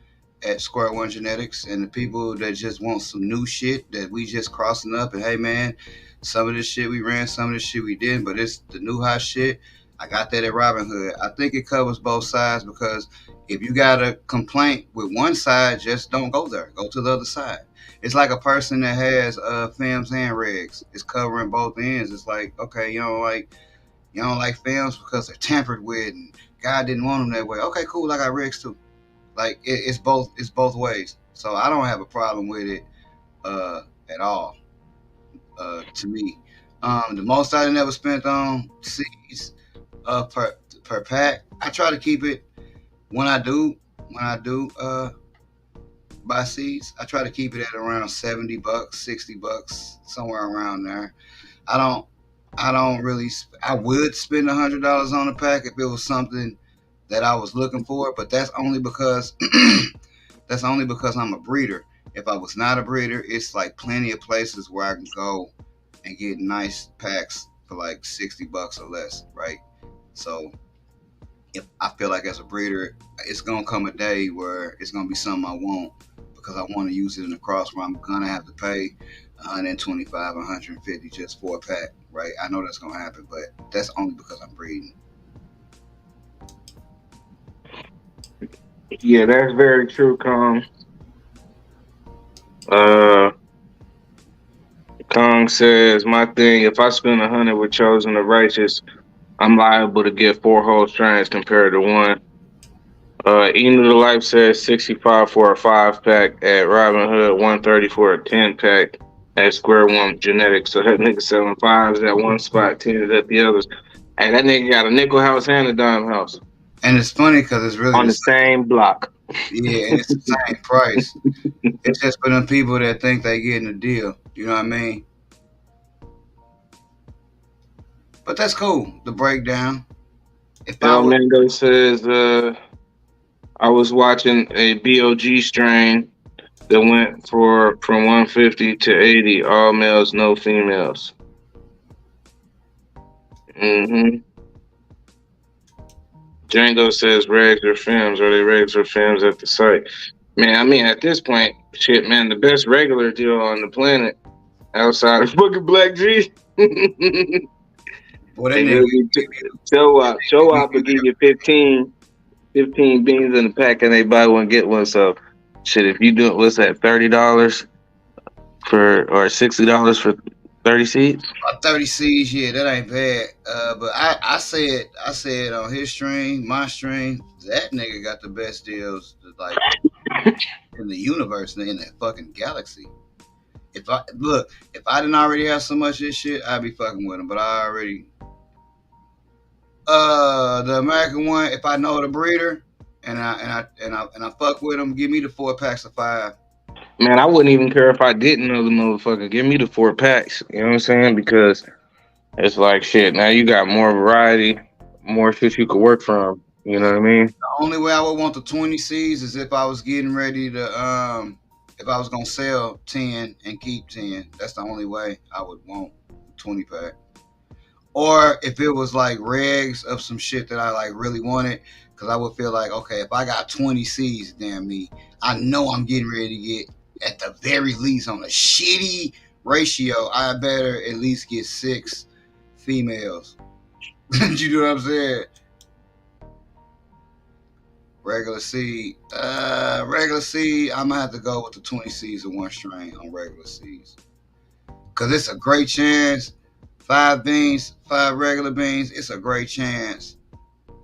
at Square One Genetics, and the people that just want some new shit that we just crossing up. And hey, man, some of this shit we ran, some of this shit we didn't, but it's the new hot shit. I got that at Robinhood. I think it covers both sides because if you got a complaint with one side, just don't go there. Go to the other side. It's like a person that has films and regs. It's covering both ends. It's like, okay, you don't like films because they're tampered with and God didn't want them that way. Okay, cool. I got regs too. Like it's both ways. So I don't have a problem with it at all. To me, the most I never spent on seeds per pack. I try to keep it when I do buy seeds. I try to keep it at around $70, $60, somewhere around there. I don't I don't really. I would spend $100 on a pack if it was something that I was looking for, but that's only because I'm a breeder. If I was not a breeder, it's like plenty of places where I can go and get nice packs for like $60 or less, right? So if I feel like as a breeder, it's gonna come a day where it's gonna be something I want because I want to use it in the cross where I'm gonna have to pay 125, 150 just for a pack, right? I know that's gonna happen, but that's only because I'm breeding. Yeah, that's very true, Kong. Uh, Kong says, my thing, if I spend 100 with Chosen the Righteous, I'm liable to get 4 whole strands compared to one. Eno the Life says 65 for a 5-pack at Robinhood, 130 for a 10-pack at Square One Genetics. So that nigga selling 5s at one spot, 10s at the others. And that nigga got a nickel house and a dime house And it's funny because it's really on the the same. same block. Yeah, and it's the same price. It's just for them people that think they getting a deal. You know what I mean? But that's cool. The breakdown. If I El would, Mando says, I was watching a BOG strain that went from 150 to 80, all males, no females. Mm-hmm. Django says regs or films. Are they regs or films at the site? Man, I mean, at this point, shit, man, the best regular deal on the planet outside of fucking Black G. boy, that They nigga will be show up. Show up and give you 15 beans in a pack and they buy one, get one. So, shit, if you do it, what's that, $30 for, or $60 for 30 seeds? about 30 C's, yeah, that ain't bad. But I said on his stream, my stream, that nigga got the best deals, like in the universe, in the fucking galaxy. If I didn't already have so much of this shit, I'd be fucking with him. But I already, the American one, if I know the breeder and I fuck with him, give me the 4 packs of 5. Man, I wouldn't even care if I didn't know the motherfucker. Give me the 4 packs. You know what I'm saying? Because it's like shit. Now you got more variety, more shit you could work from. You know what I mean? The only way I would want the 20 C's is if I was getting ready to if I was gonna sell 10 and keep 10. That's the only way I would want 20 pack. Or if it was like regs of some shit that I like really wanted, because I would feel like, okay, if I got 20 C's, damn me, I know I'm getting ready to get at the very least on a shitty ratio. I better at least get 6 females. You know what I'm saying? Regular seed, I'm gonna have to go with the 20 C's and 1 strain on regular seeds, cause it's a great chance. 5 beans, 5 regular beans. It's a great chance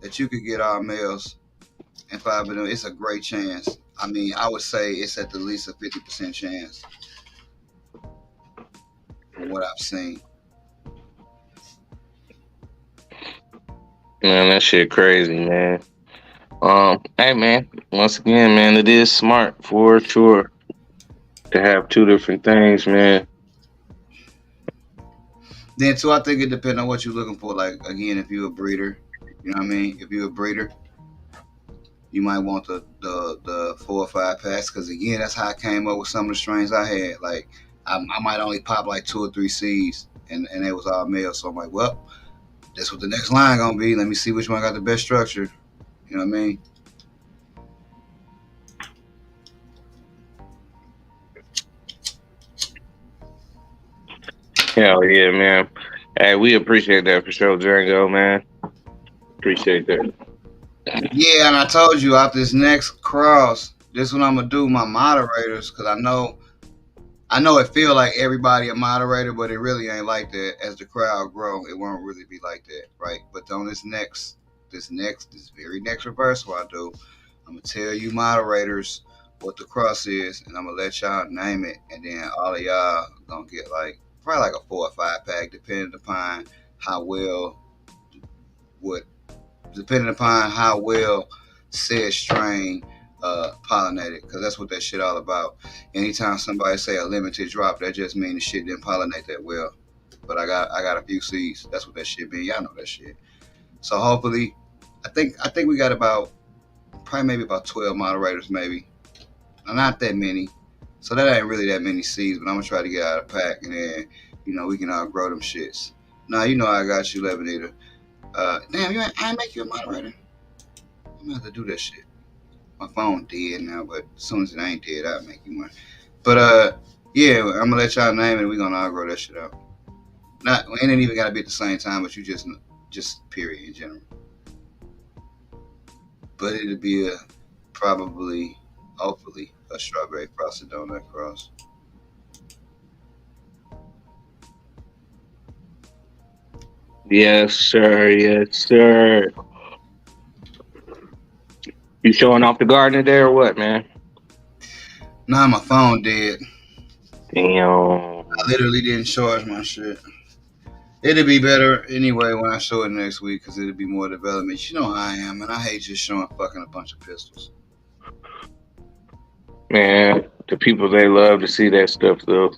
that you could get all males and 5 of them. It's a great chance. I mean, I would say it's at the least a 50% chance from what I've seen. Man, that shit crazy, man. Hey, man. Once again, man, it is smart for sure to have 2 different things, man. Then too, I think it depends on what you're looking for. Like again, if you're a breeder, you know what I mean. If you're a breeder, you might want the 4 or 5 packs, because again, that's how I came up with some of the strains I had. Like I might only pop like 2 or 3 C's, and it was all male. So I'm like, well, that's what the next line gonna be. Let me see which one got the best structure. You know what I mean? Hell yeah, man. Hey, we appreciate that for sure, Django, man. Appreciate that. Yeah, and I told you after this next cross, this what I'm gonna do my moderators, because I know it feel like everybody a moderator, but it really ain't like that. As the crowd grow, it won't really be like that, right? But on this very next reversal I do, I'm gonna tell you moderators what the cross is, and I'm gonna let y'all name it, and then all of y'all gonna get like probably like a 4 or 5 pack, how well what depending upon how well said strain pollinated, because that's what that shit all about. Anytime somebody say a limited drop, that just means the shit didn't pollinate that well. But I got a few seeds. That's what that shit mean. Y'all know that shit. So hopefully, I think we got about probably maybe about 12 moderators, maybe not that many. So that ain't really that many seeds, but I'm gonna try to get out of pack, and then we can all grow them shits. Now I got you, Lebanita. Damn, I ain't make you a moderator. I'm gonna have to do that shit. My phone dead now, but as soon as it ain't dead, I'll make you one. But yeah, I'm gonna let y'all name it. And we're gonna all grow that shit out. Not, it ain't even gotta be at the same time, but you just period in general. But it'll be probably, hopefully, a strawberry frosted donut cross. Yes, sir. Yes, sir. You showing off the garden today or what, man? Nah, my phone dead. Damn. I literally didn't charge my shit. It'll be better anyway when I show it next week, because it'll be more development. You know how I am, and I hate just showing fucking a bunch of pistols. Man, the people, they love to see that stuff, though.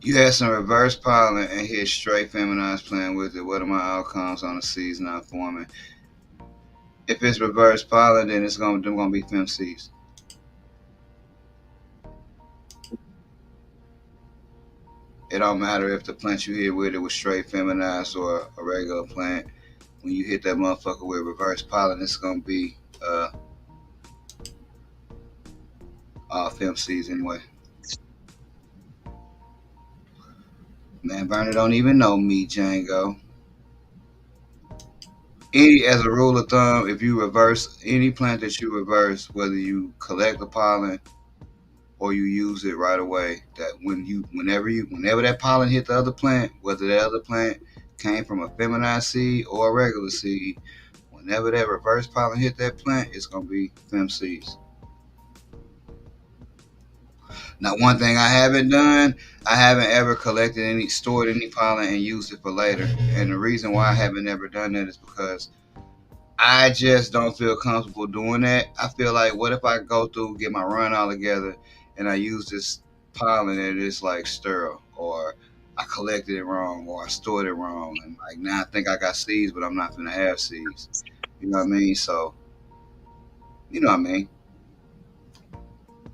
You had some reverse pollen and hit straight feminized playing with it. What are my outcomes on the seeds not forming? If it's reverse pollen, then it's gonna be fem seeds. It don't matter if the plant you hit with it was straight feminized or a regular plant. When you hit that motherfucker with reverse pollen, it's gonna be all fem seeds anyway. Man, Bernie don't even know me, Django. As a rule of thumb, if you reverse any plant that you reverse, whether you collect the pollen or you use it right away, that whenever that pollen hit the other plant, whether that other plant came from a feminized seed or a regular seed, whenever that reverse pollen hit that plant, it's gonna be fem seeds. Now, one thing I haven't done, I haven't ever stored any pollen and used it for later. And the reason why I haven't ever done that is because I just don't feel comfortable doing that. I feel like, what if I go through, get my run all together, and I use this pollen and it's like sterile, or I collected it wrong, or I stored it wrong, and like now I think I got seeds, but I'm not gonna have seeds. You know what I mean? So, you know what I mean?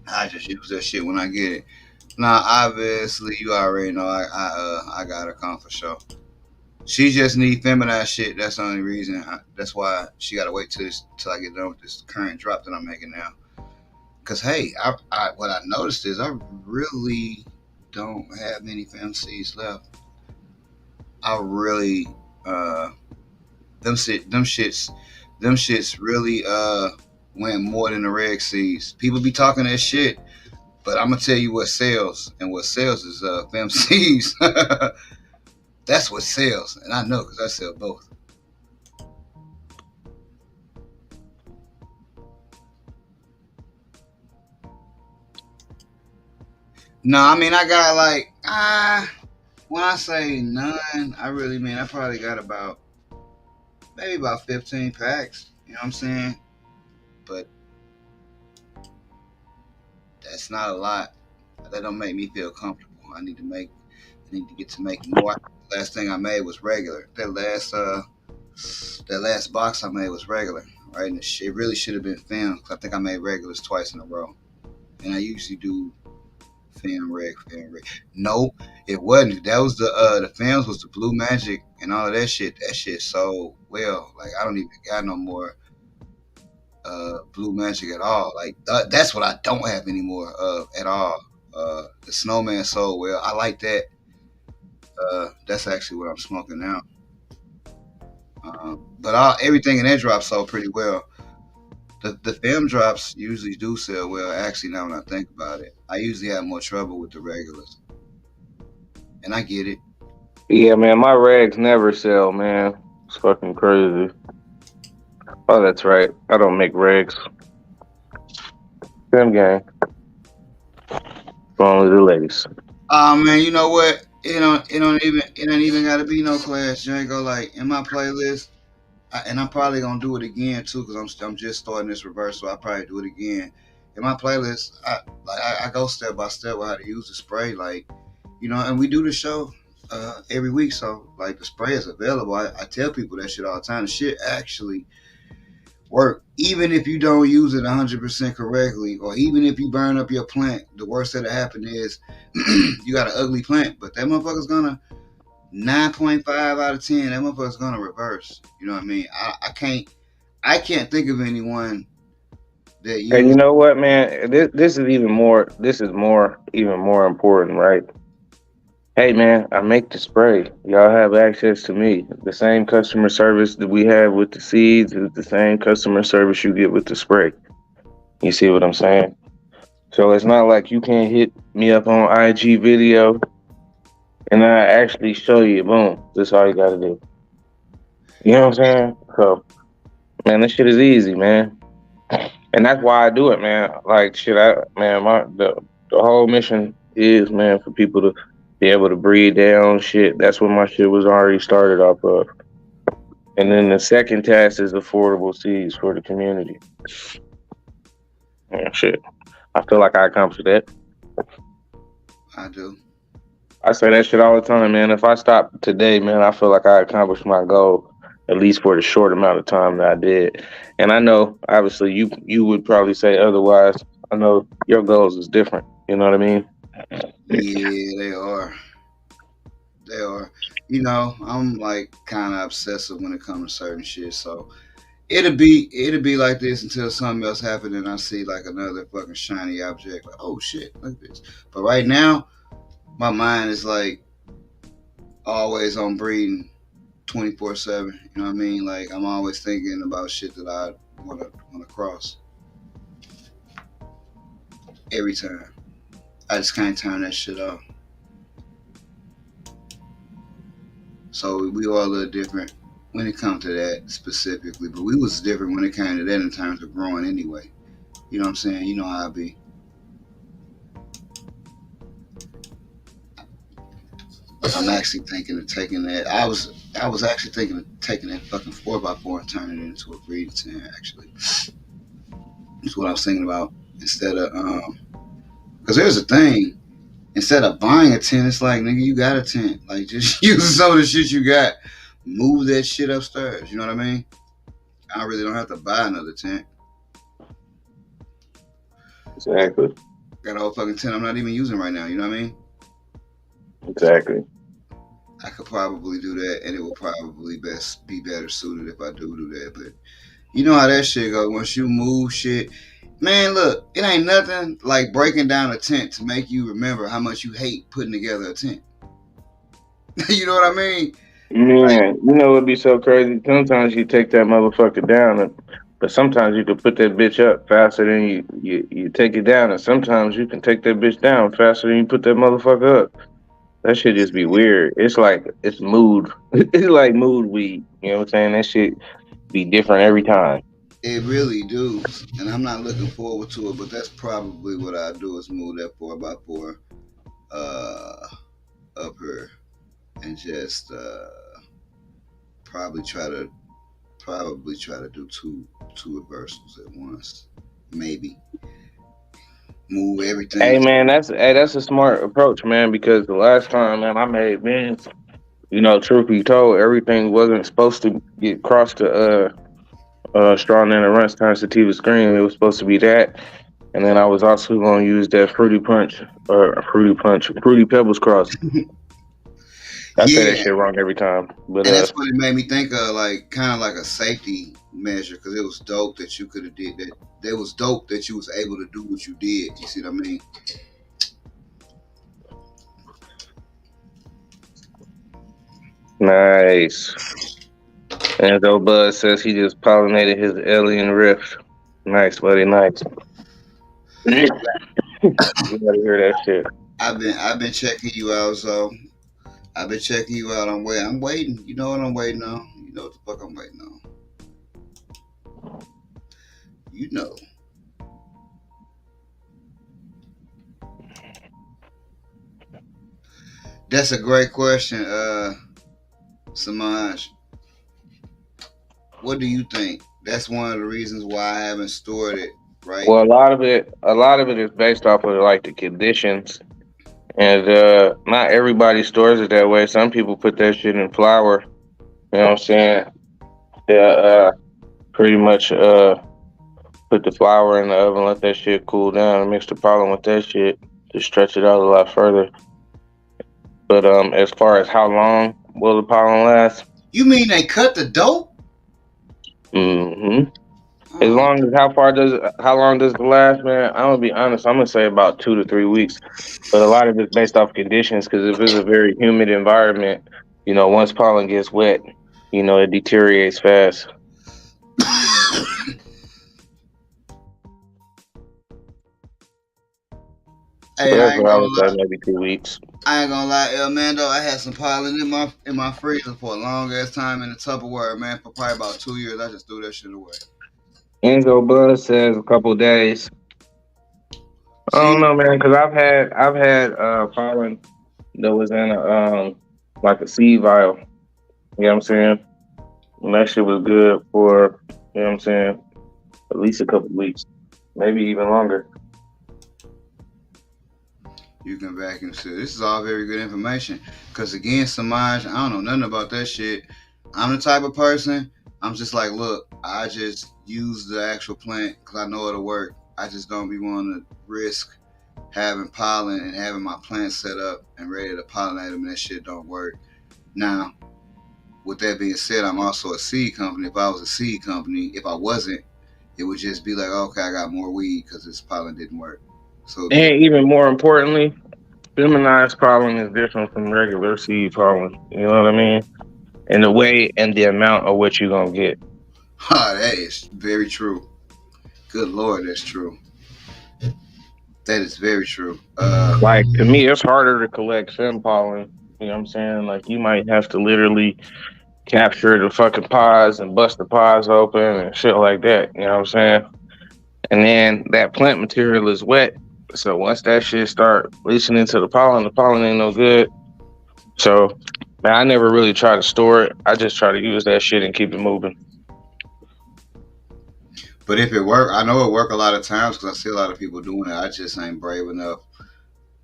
I just use that shit when I get it. Now, obviously, you already know I got her come for sure. She just need feminized shit. That's the only reason. That's why she got to wait till I get done with this current drop that I'm making now. Cause hey, what I noticed is I really don't have many fem seeds left. I really them shits really went more than the reg seeds. People be talking that shit, but I'm gonna tell you what sells, and what sells is fem seeds. That's what sells, and I know because I sell both. No, I mean I got like when I say none, I really mean I probably got maybe about 15 packs. You know what I'm saying? But that's not a lot. That don't make me feel comfortable. I need to get to make more. The last thing I made was regular. That last box I made was regular, right? And it really should have been film. I think I made regulars twice in a row, and I usually do film reg. No, it wasn't. That was the films was the Blue Magic and all of that shit. That shit sold well. Like I don't even got no more Blue Magic at all. Like that's what I don't have anymore of at all. The Snowman sold well. I like that. That's actually what I'm smoking now. But everything in that drop sold pretty well. The film drops usually do sell well. Actually, now when I think about it, I usually have more trouble with the regulars, and I get it. Yeah, man, my rags never sell, man. It's fucking crazy. Oh, that's right. I don't make rags. Them gang. For only the ladies. Oh man, you know what? It ain't even gotta be no class, Django. Like in my playlist, and I'm probably gonna do it again too, because I'm just starting this reverse, so I'll probably do it again. In my playlist, I go step by step with how to use the spray, like and we do the show every week, so like the spray is available. I tell people that shit all the time. The shit actually work, even if you don't use it 100% correctly, or even if you burn up your plant. The worst that'll happen is you got an ugly plant, but that motherfucker's gonna 9.5 out of 10. That motherfucker's gonna reverse. You know what I mean? I can't think of anyone that And you used. know what, man? This is even more. This is even more important, right? Hey, man, I make the spray. Y'all have access to me. The same customer service that we have with the seeds is the same customer service you get with the spray. You see what I'm saying? So it's not like you can't hit me up on IG video and I actually show you. Boom, this is all you got to do. You know what I'm saying? So, man, this shit is easy, man. And that's why I do it, man. Like shit, the whole mission is, man, for people to be able to breathe down shit. That's what my shit was already started off of. And then the second task is affordable seeds for the community. Yeah, shit. I feel like I accomplished that. I do. I say that shit all the time, man. If I stop today, man, I feel like I accomplished my goal, at least for the short amount of time that I did. And I know, obviously, you would probably say otherwise. I know your goals is different. You know what I mean? Yeah, they are. They are. I'm like kind of obsessive when it comes to certain shit. So it'll be like this until something else happens and I see like another fucking shiny object. Like, oh shit, look at this. But right now, my mind is like always on breeding 24/7. You know what I mean? Like I'm always thinking about shit that I wanna cross every time. I just can't turn that shit off. So we all a little different when it comes to that specifically, but we was different when it came to that in terms of growing anyway. You know what I'm saying? You know how I be. I'm actually thinking of taking that. I was actually thinking of taking that fucking 4x4 and turning it into a breeding tent. Actually, that's what I was thinking about instead of because there's a thing. Instead of buying a tent, it's like nigga, you got a tent. Like just use some of the shit you got. Move that shit upstairs. You know what I mean? I really don't have to buy another tent. Exactly. Got a whole fucking tent I'm not even using right now. You know what I mean? Exactly. I could probably do that, and it will probably be better suited if I do that. But you know how that shit go. Once you move shit, man, look, it ain't nothing like breaking down a tent to make you remember how much you hate putting together a tent. You know what I mean? Like, Man, you know it'd be so crazy. Sometimes you take that motherfucker down, but sometimes you can put that bitch up faster than you take it down, and sometimes you can take that bitch down faster than you put that motherfucker up. That shit just be weird. It's like it's mood. It's like mood weed. You know what I'm saying? That shit be different every time. it really do, and I'm not looking forward to it. But that's probably what I do is move that 4x4 uh, up here and just probably try to do two reversals at once, maybe move everything. That's a smart approach, man. Because the last time, man, I made bins. You know, truth be told, everything wasn't supposed to get crossed to strong in the runs times sativa screen. It was supposed to be that. And then I was also going to use that fruity pebbles cross. I say that Yeah, shit wrong every time. But and that's what it made me think of, like kind of like a safety measure, because it was dope that you could have did that. It was dope that you was able to do what you did. You see what I mean? Nice. And though Bud says he just pollinated his alien rift. Nice, buddy. Nice. You gotta hear that shit. I've been checking you out, so I've been checking you out. I'm waiting. You know what I'm waiting on. You know what the fuck I'm waiting on. You know. That's a great question, Samaj. What do you think? That's one of the reasons why I haven't stored it, right? Well, a lot of it is based off of like the conditions, and not everybody stores it that way. Some people put that shit in flour. You know what I'm saying? Yeah, pretty much put the flour in the oven, let that shit cool down, and mix the pollen with that shit to stretch it out a lot further. But as far as how long will the pollen last? You mean they cut the dope? Mm-hmm. As Oh, long as how long does it last, man? I'm gonna be honest. I'm gonna say about 2 to 3 weeks, but a lot of it's based off conditions. Because if it's a very humid environment, once pollen gets wet, it deteriorates fast. So hey, that's what I would say, maybe 2 weeks. I ain't gonna lie, El Mando. I had some pollen in my freezer for a long ass time in the Tupperware, man. For probably about 2 years, I just threw that shit away. Enzo Buzz says a couple days. I See, don't know, man, because I've had pollen that was in a like a seed vial. You know what I'm saying? And that shit was good for what I'm saying, at least a couple weeks, maybe even longer. you can vacuum seal. This is all very good information. Cause again, Samaj, I don't know nothing about that shit. I'm the type of person. I'm just like, look, I just use the actual plant because I know it'll work. I just don't be wanting to risk having pollen and having my plant set up and ready to pollinate them, and that shit don't work. Now, with that being said, I'm also a seed company. If I was a seed company, if I wasn't, it would just be like, okay, I got more weed because this pollen didn't work. So it'd be And even more importantly, feminized pollen is different from regular seed pollen. You know what I mean? And the way and the amount of what you're gonna get. that is very true. Good Lord, that's true. That is very true. Like to me, it's harder to collect fem pollen. You know what I'm saying? Like you might have to literally capture the fucking pods and bust the pods open and shit like that. You know what I'm saying? And then that plant material is wet. So once that shit start leaching into the pollen ain't no good. So man, I never really try to store it. I just try to use that shit and keep it moving. but if it work, I know it work a lot of times because I see a lot of people doing it. I just ain't brave enough.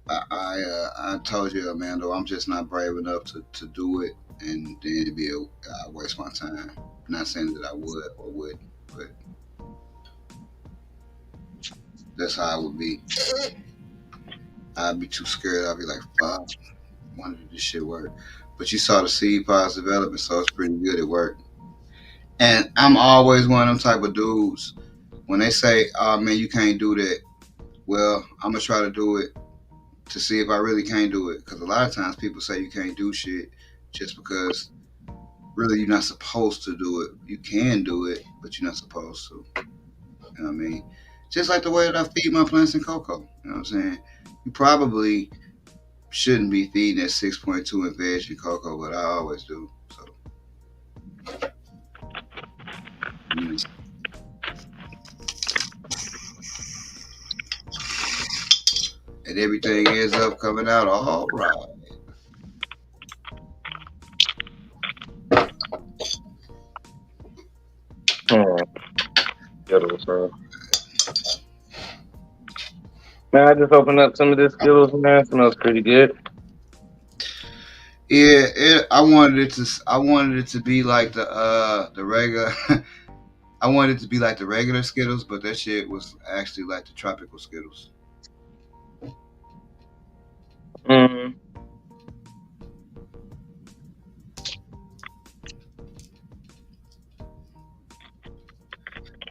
I told you, Amanda, I'm just not brave enough to do it, and then it'd be waste my time. Not saying that I would or wouldn't, but that's how I would be. I'd be too scared. I'd be like, fuck, when did this shit work? But you saw the seed pods developing, so it's pretty good. It worked. And I'm always one of them type of dudes. When they say, "Oh man, you can't do that," well, I'm gonna try to do it to see if I really can't do it. Because a lot of times people say you can't do shit just because really you're not supposed to do it. You can do it, but you're not supposed to. You know what I mean? Just like the way that I feed my plants in cocoa. You know what I'm saying? You probably shouldn't be feeding at 6.2 in veg and cocoa, but I always do. So, you know, and everything ends up coming out all right. Hmm. Skittles, bro. Man, I just opened up some of this Skittles, man. It smells pretty good. Yeah, I wanted it to. I wanted it to be like the regular. I wanted it to be like the regular Skittles, but that shit was actually like the tropical Skittles. Mm.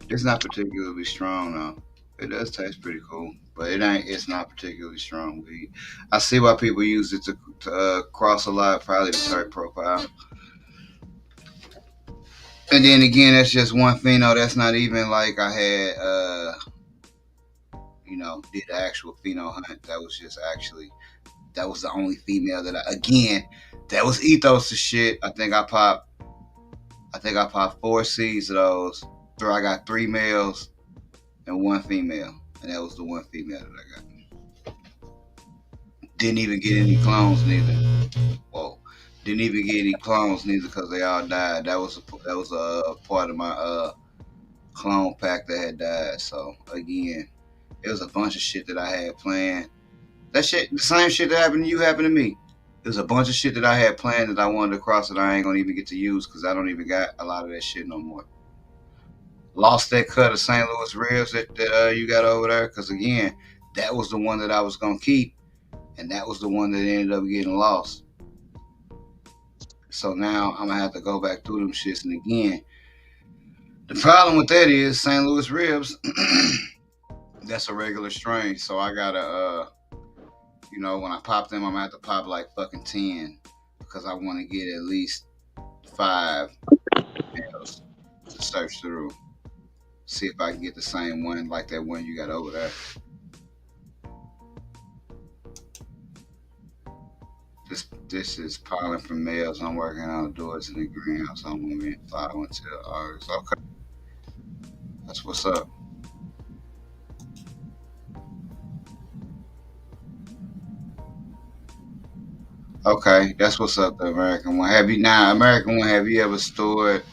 It's not particularly strong though. It does taste pretty cool, but it ain't. It's not particularly strong weed. I see why people use it to cross a lot, probably the type profile. And then again, that's just one pheno. That's not even like I had, did an actual pheno hunt. That was just actually, that was the only female that that was ethos of shit. I think I popped 4 seeds of those. I got 3 males and 1 female. And that was the 1 female that I got. Didn't even get any clones neither. Whoa. Didn't even get any clones neither because they all died. That was a part of my clone pack that had died. So again, it was a bunch of shit that I had planned. That shit, the same shit that happened to you happened to me. There's a bunch of shit that I had planned that I wanted to cross that I ain't gonna even get to use because I don't even got a lot of that shit no more. Lost that cut of St. Louis ribs that you got over there because again, that was the one that I was gonna keep, and that was the one that ended up getting lost. So now I'm gonna have to go back through them shits, and again, the problem with that is St. Louis ribs. That's a regular strain, so I gotta when I pop them, I'm gonna have to pop like fucking 10 because I want to get at least 5 males to search through. See if I can get the same one like that one you got over there. This is pollen from males. I'm working outdoors in the greenhouse. I'm moving 5 until August. Okay, that's what's up. Okay, that's what's up, the American one. American one, have you ever stored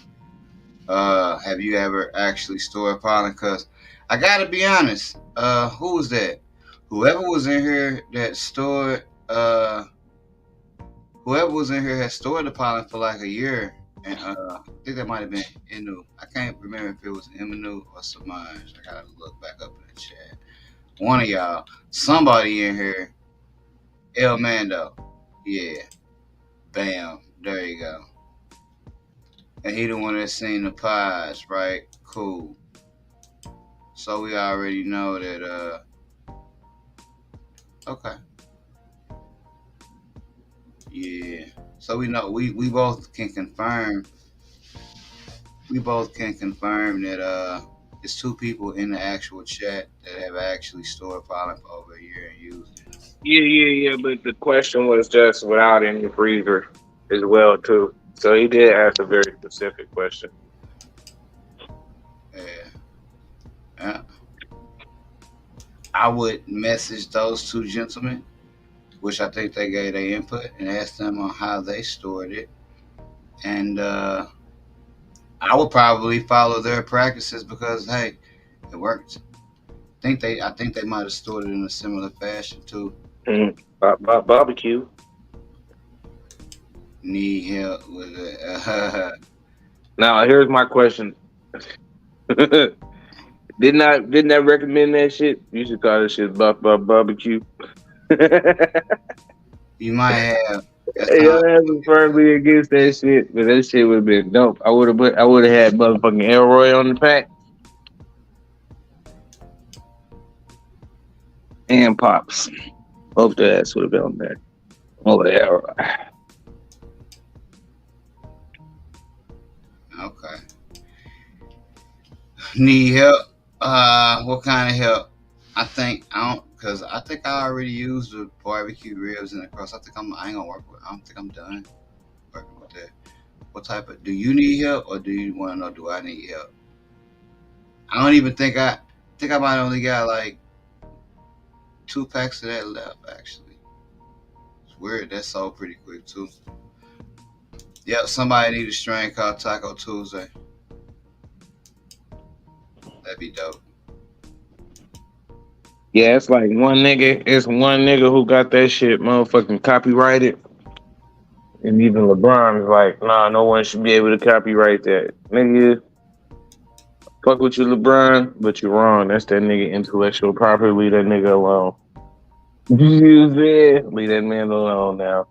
have you ever actually stored pollen? Cause I gotta be honest, who was that? Whoever was in here that stored whoever was in here had stored the pollen for like a year. And I think that might have been Inu. I can't remember if it was Eminu or Samaj. I gotta look back up in the chat. One of y'all, somebody in here, El Mando. Yeah. Bam. There you go. And he the one that seen the pies, right? Cool. So we already know that okay. Yeah. So we know we both can confirm that it's 2 people in the actual chat that have actually stored pollen for over a year and used it. Yeah. But the question was just without any freezer as well too. So he did ask a very specific question. Yeah. Yeah. I would message those 2 gentlemen, which I think they gave their input, and ask them on how they stored it. And I would probably follow their practices because hey, it worked. I think they might have stored it in a similar fashion too. Barbecue. Need help with it. Now here's my question. Didn't I recommend that shit? You should call this shit barbecue. You might have. That's Your time. ass was firmly against that shit, but that shit would have been dope. I would have had motherfucking Elroy on the pack and Pops. Both the ass would have been on there. Oh, Elroy. Okay. Need help? What kind of help? I think I already used the barbecue ribs and the crust. I ain't gonna work with. I don't think I'm done working with that. What type of? Do you need help or do you want to know? Do I need help? I don't even think I might only got like 2 packs of that left actually. It's weird. That sold pretty quick too. Yep. Somebody need a strain called Taco Tuesday. That'd be dope. Yeah, it's like one nigga. It's one nigga who got that shit motherfucking copyrighted. And even LeBron is like, nah, no one should be able to copyright that. Nigga, fuck with you, LeBron, but you're wrong. That's that nigga intellectual property. Leave that nigga alone. You said, leave that man alone now.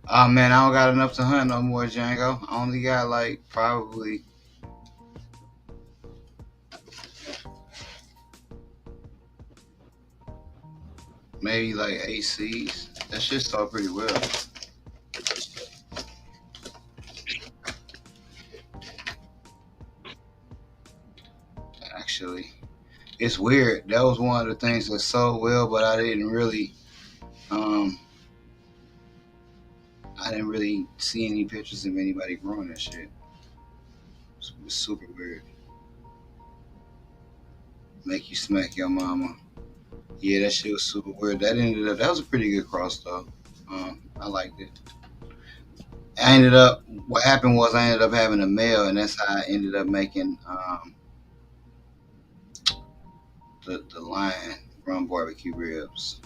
Oh man, I don't got enough to hunt no more, Django. I only got like probably maybe like 8 seeds. That shit sold pretty well. actually. It's weird. That was one of the things that sold well, but um I didn't really see any pictures of anybody growing that shit. It was super weird. Make you smack your mama. Yeah, that shit was super weird. That was a pretty good cross though. I liked it. What happened was I ended up having a male, and that's how I ended up making the lion rum barbecue ribs.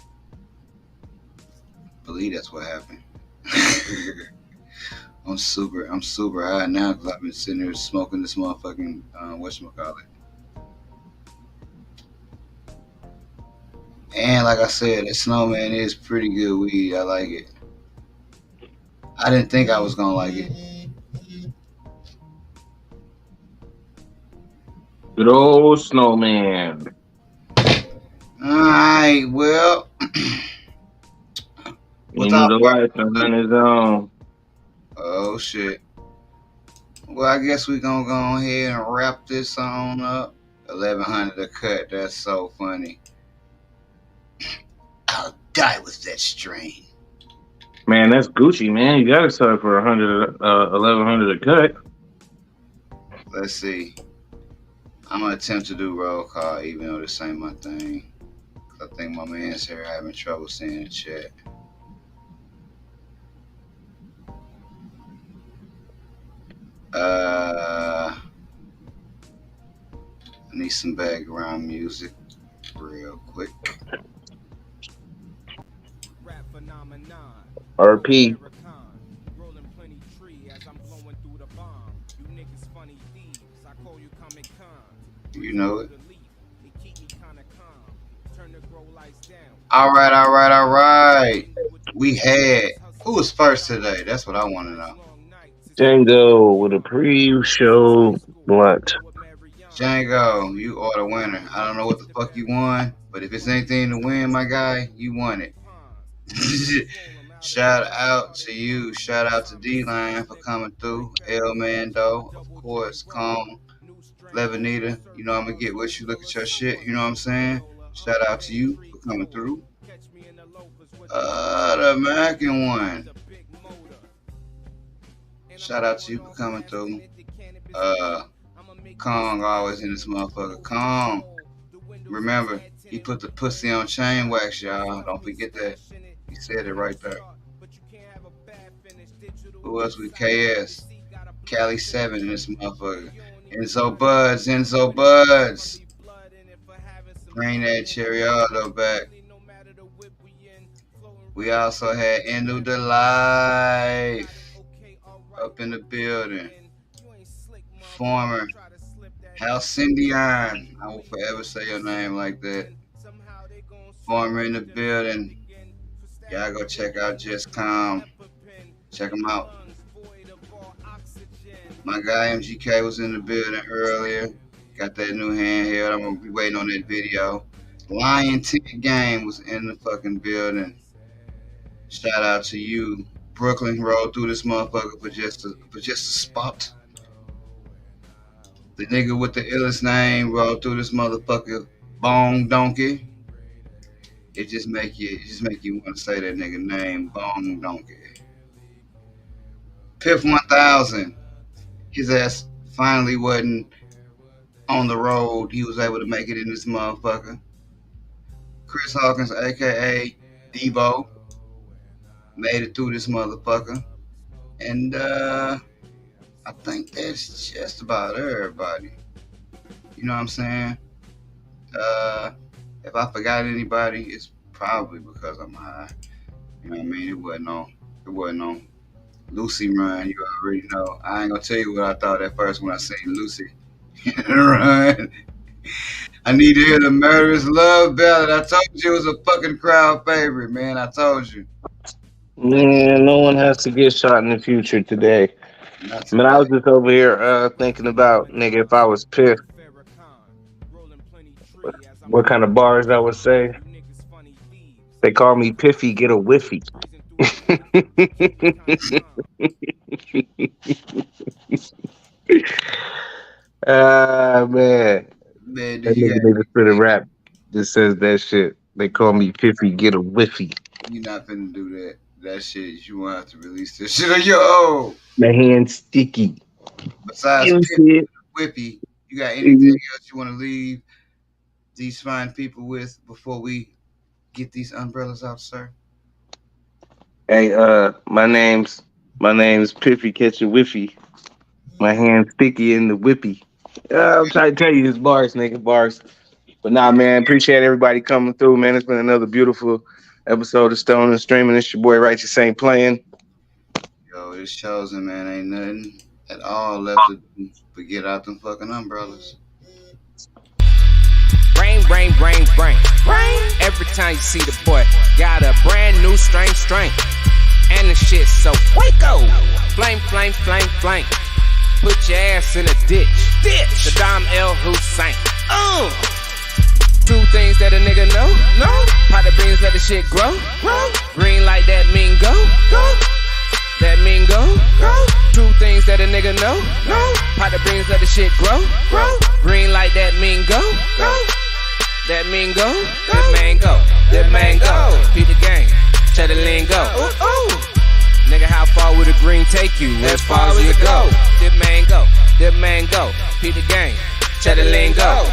I believe that's what happened. I'm super high now because I've been sitting here smoking this motherfucking whatchamacallit. And like I said, that snowman is pretty good weed. I like it. I didn't think I was gonna like it. Good old snowman. Alright, well, You know without the further life and ado, on his own. oh shit. Well, I guess we're gonna go ahead and wrap this on up. 1100 a cut. That's so funny. I'll die with that strain. Man, that's Gucci, man. You gotta sell it for 1100 a cut. Let's see. I'm gonna attempt to do roll call, even though this ain't my thing. I think my man's here having trouble seeing the chat. I need some background music real quick. Rap phenomenon. RP. Rolling plenty tree as I'm blowing through the bomb. You niggas funny thieves. I call you Comic Con. You know it. It keep me kinda calm. Turn the grow lights down. All right. We had who was first today? That's what I want to know. Django with a pre-show blunt. Django, you are the winner. I don't know what the fuck you won, but if it's anything to win, my guy, you won it. Shout out to you. Shout out to D-Line for coming through. El Mando, of course. Calm. Levanita, you know I'm gonna get with you. Look at your shit. You know what I'm saying? Shout out to you for coming through. The American one. Shout out to you for coming through. Kong always in this motherfucker. Kong. Remember, he put the pussy on chain wax, y'all. Don't forget that. He said it right there. Who else with KS? Cali 7 in this motherfucker. Enzo Buds. Bring that Cherryado back. We also had Endo the Life up in the building. Former Halcyndion. I will forever say your name like that. Former in the building. Y'all go check out Just Calm. Check them out. My guy MGK was in the building earlier. Got that new handheld. I'm gonna be waiting on that video. Lion Tick Game was in the fucking building. Shout out to you. Brooklyn rolled through this motherfucker for just a spot. The nigga with the illest name rolled through this motherfucker. Bone Donkey. It just make you want to say that nigga name, Bone Donkey. Piff 1000. His ass finally wasn't on the road. He was able to make it in this motherfucker. Chris Hawkins, aka Devo, made it through this motherfucker. And I think that's just about everybody. You know what I'm saying? If I forgot anybody, it's probably because I'm high. You know what I mean? It wasn't on Lucy Run. You already know. I ain't gonna tell you what I thought at first when I seen Lucy Run. I need to hear the Murderous Love Ballad. I told you it was a fucking crowd favorite, man. I told you. Man, no one has to get shot in the future today. Not Man, I was today. just over here thinking about, nigga, if I was pissed, what kind of bars I would say. They call me Piffy, get a whiffy. Ah, man. Man, That nigga need to spit a rap that says that shit. They call me Piffy, get a whiffy. you're not finna do that. That shit, you won't have to release this shit on your own. My hand's sticky. Besides You Pip, shit. Whippy, you got anything else you want to leave these fine people with before we get these umbrellas out, sir? Hey, my name's Piffy catching whiffy. My hand's sticky in the whippy. I'm trying to tell you his bars, nigga, bars. But nah, man, appreciate everybody coming through, man. It's been another beautiful episode of Stone and Streaming. It's your boy Righteous Ain't Playing. Yo, this chosen, man, ain't nothing at all left to do but get out them fucking umbrellas. Rain, rain, rain, rain, rain. Every time you see the boy, got a brand new strain. And the shit so Waco. Flame, flame, flame, flame. Put your ass in a ditch. Saddam El Hussein. Two things that a nigga know. Pot of beans, let the shit grow. Green like that mean go. That mean go. Two things that a nigga know. Pot of beans, let the shit grow. Green like that mean go. That mean go. That mango. That mango. Beat the game. Check the lingo. Nigga, how far would the green take you? As far as you go. That mango. That mango. Beat the game. Check the lingo.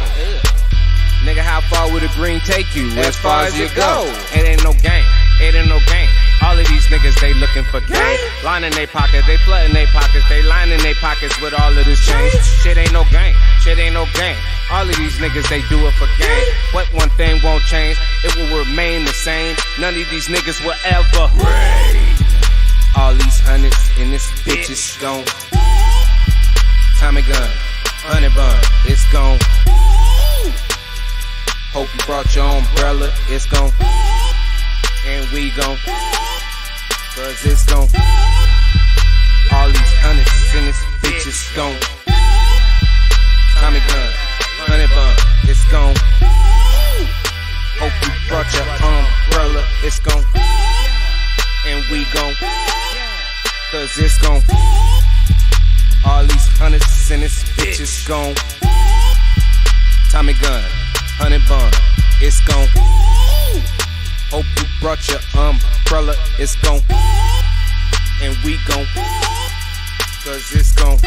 Nigga, how far would the green take you? As far as you go. It ain't no game. It ain't no game. All of these niggas, they looking for game. Lining they pockets, they flooding they pockets, they lining they pockets with all of this change. Shit ain't no game. Shit ain't no game. All of these niggas, they do it for game. But one thing won't change. It will remain the same. None of these niggas will ever reign. All these hundreds in this bitch is gone. Tommy gun, honey bun, it's gone. Hope you brought your umbrella, it's gone. And we gon' cause it's gon' all these hundreds in this bitch is gon' Tommy gun, honey bun, it's gon' hope you brought your umbrella, it's gon' and we gon' cause it's gon' all these hundreds in this bitch is gon' Tommy gun, honey bun, it's gon' hope you brought your umbrella, it's gon' and we gon' cause it's gon'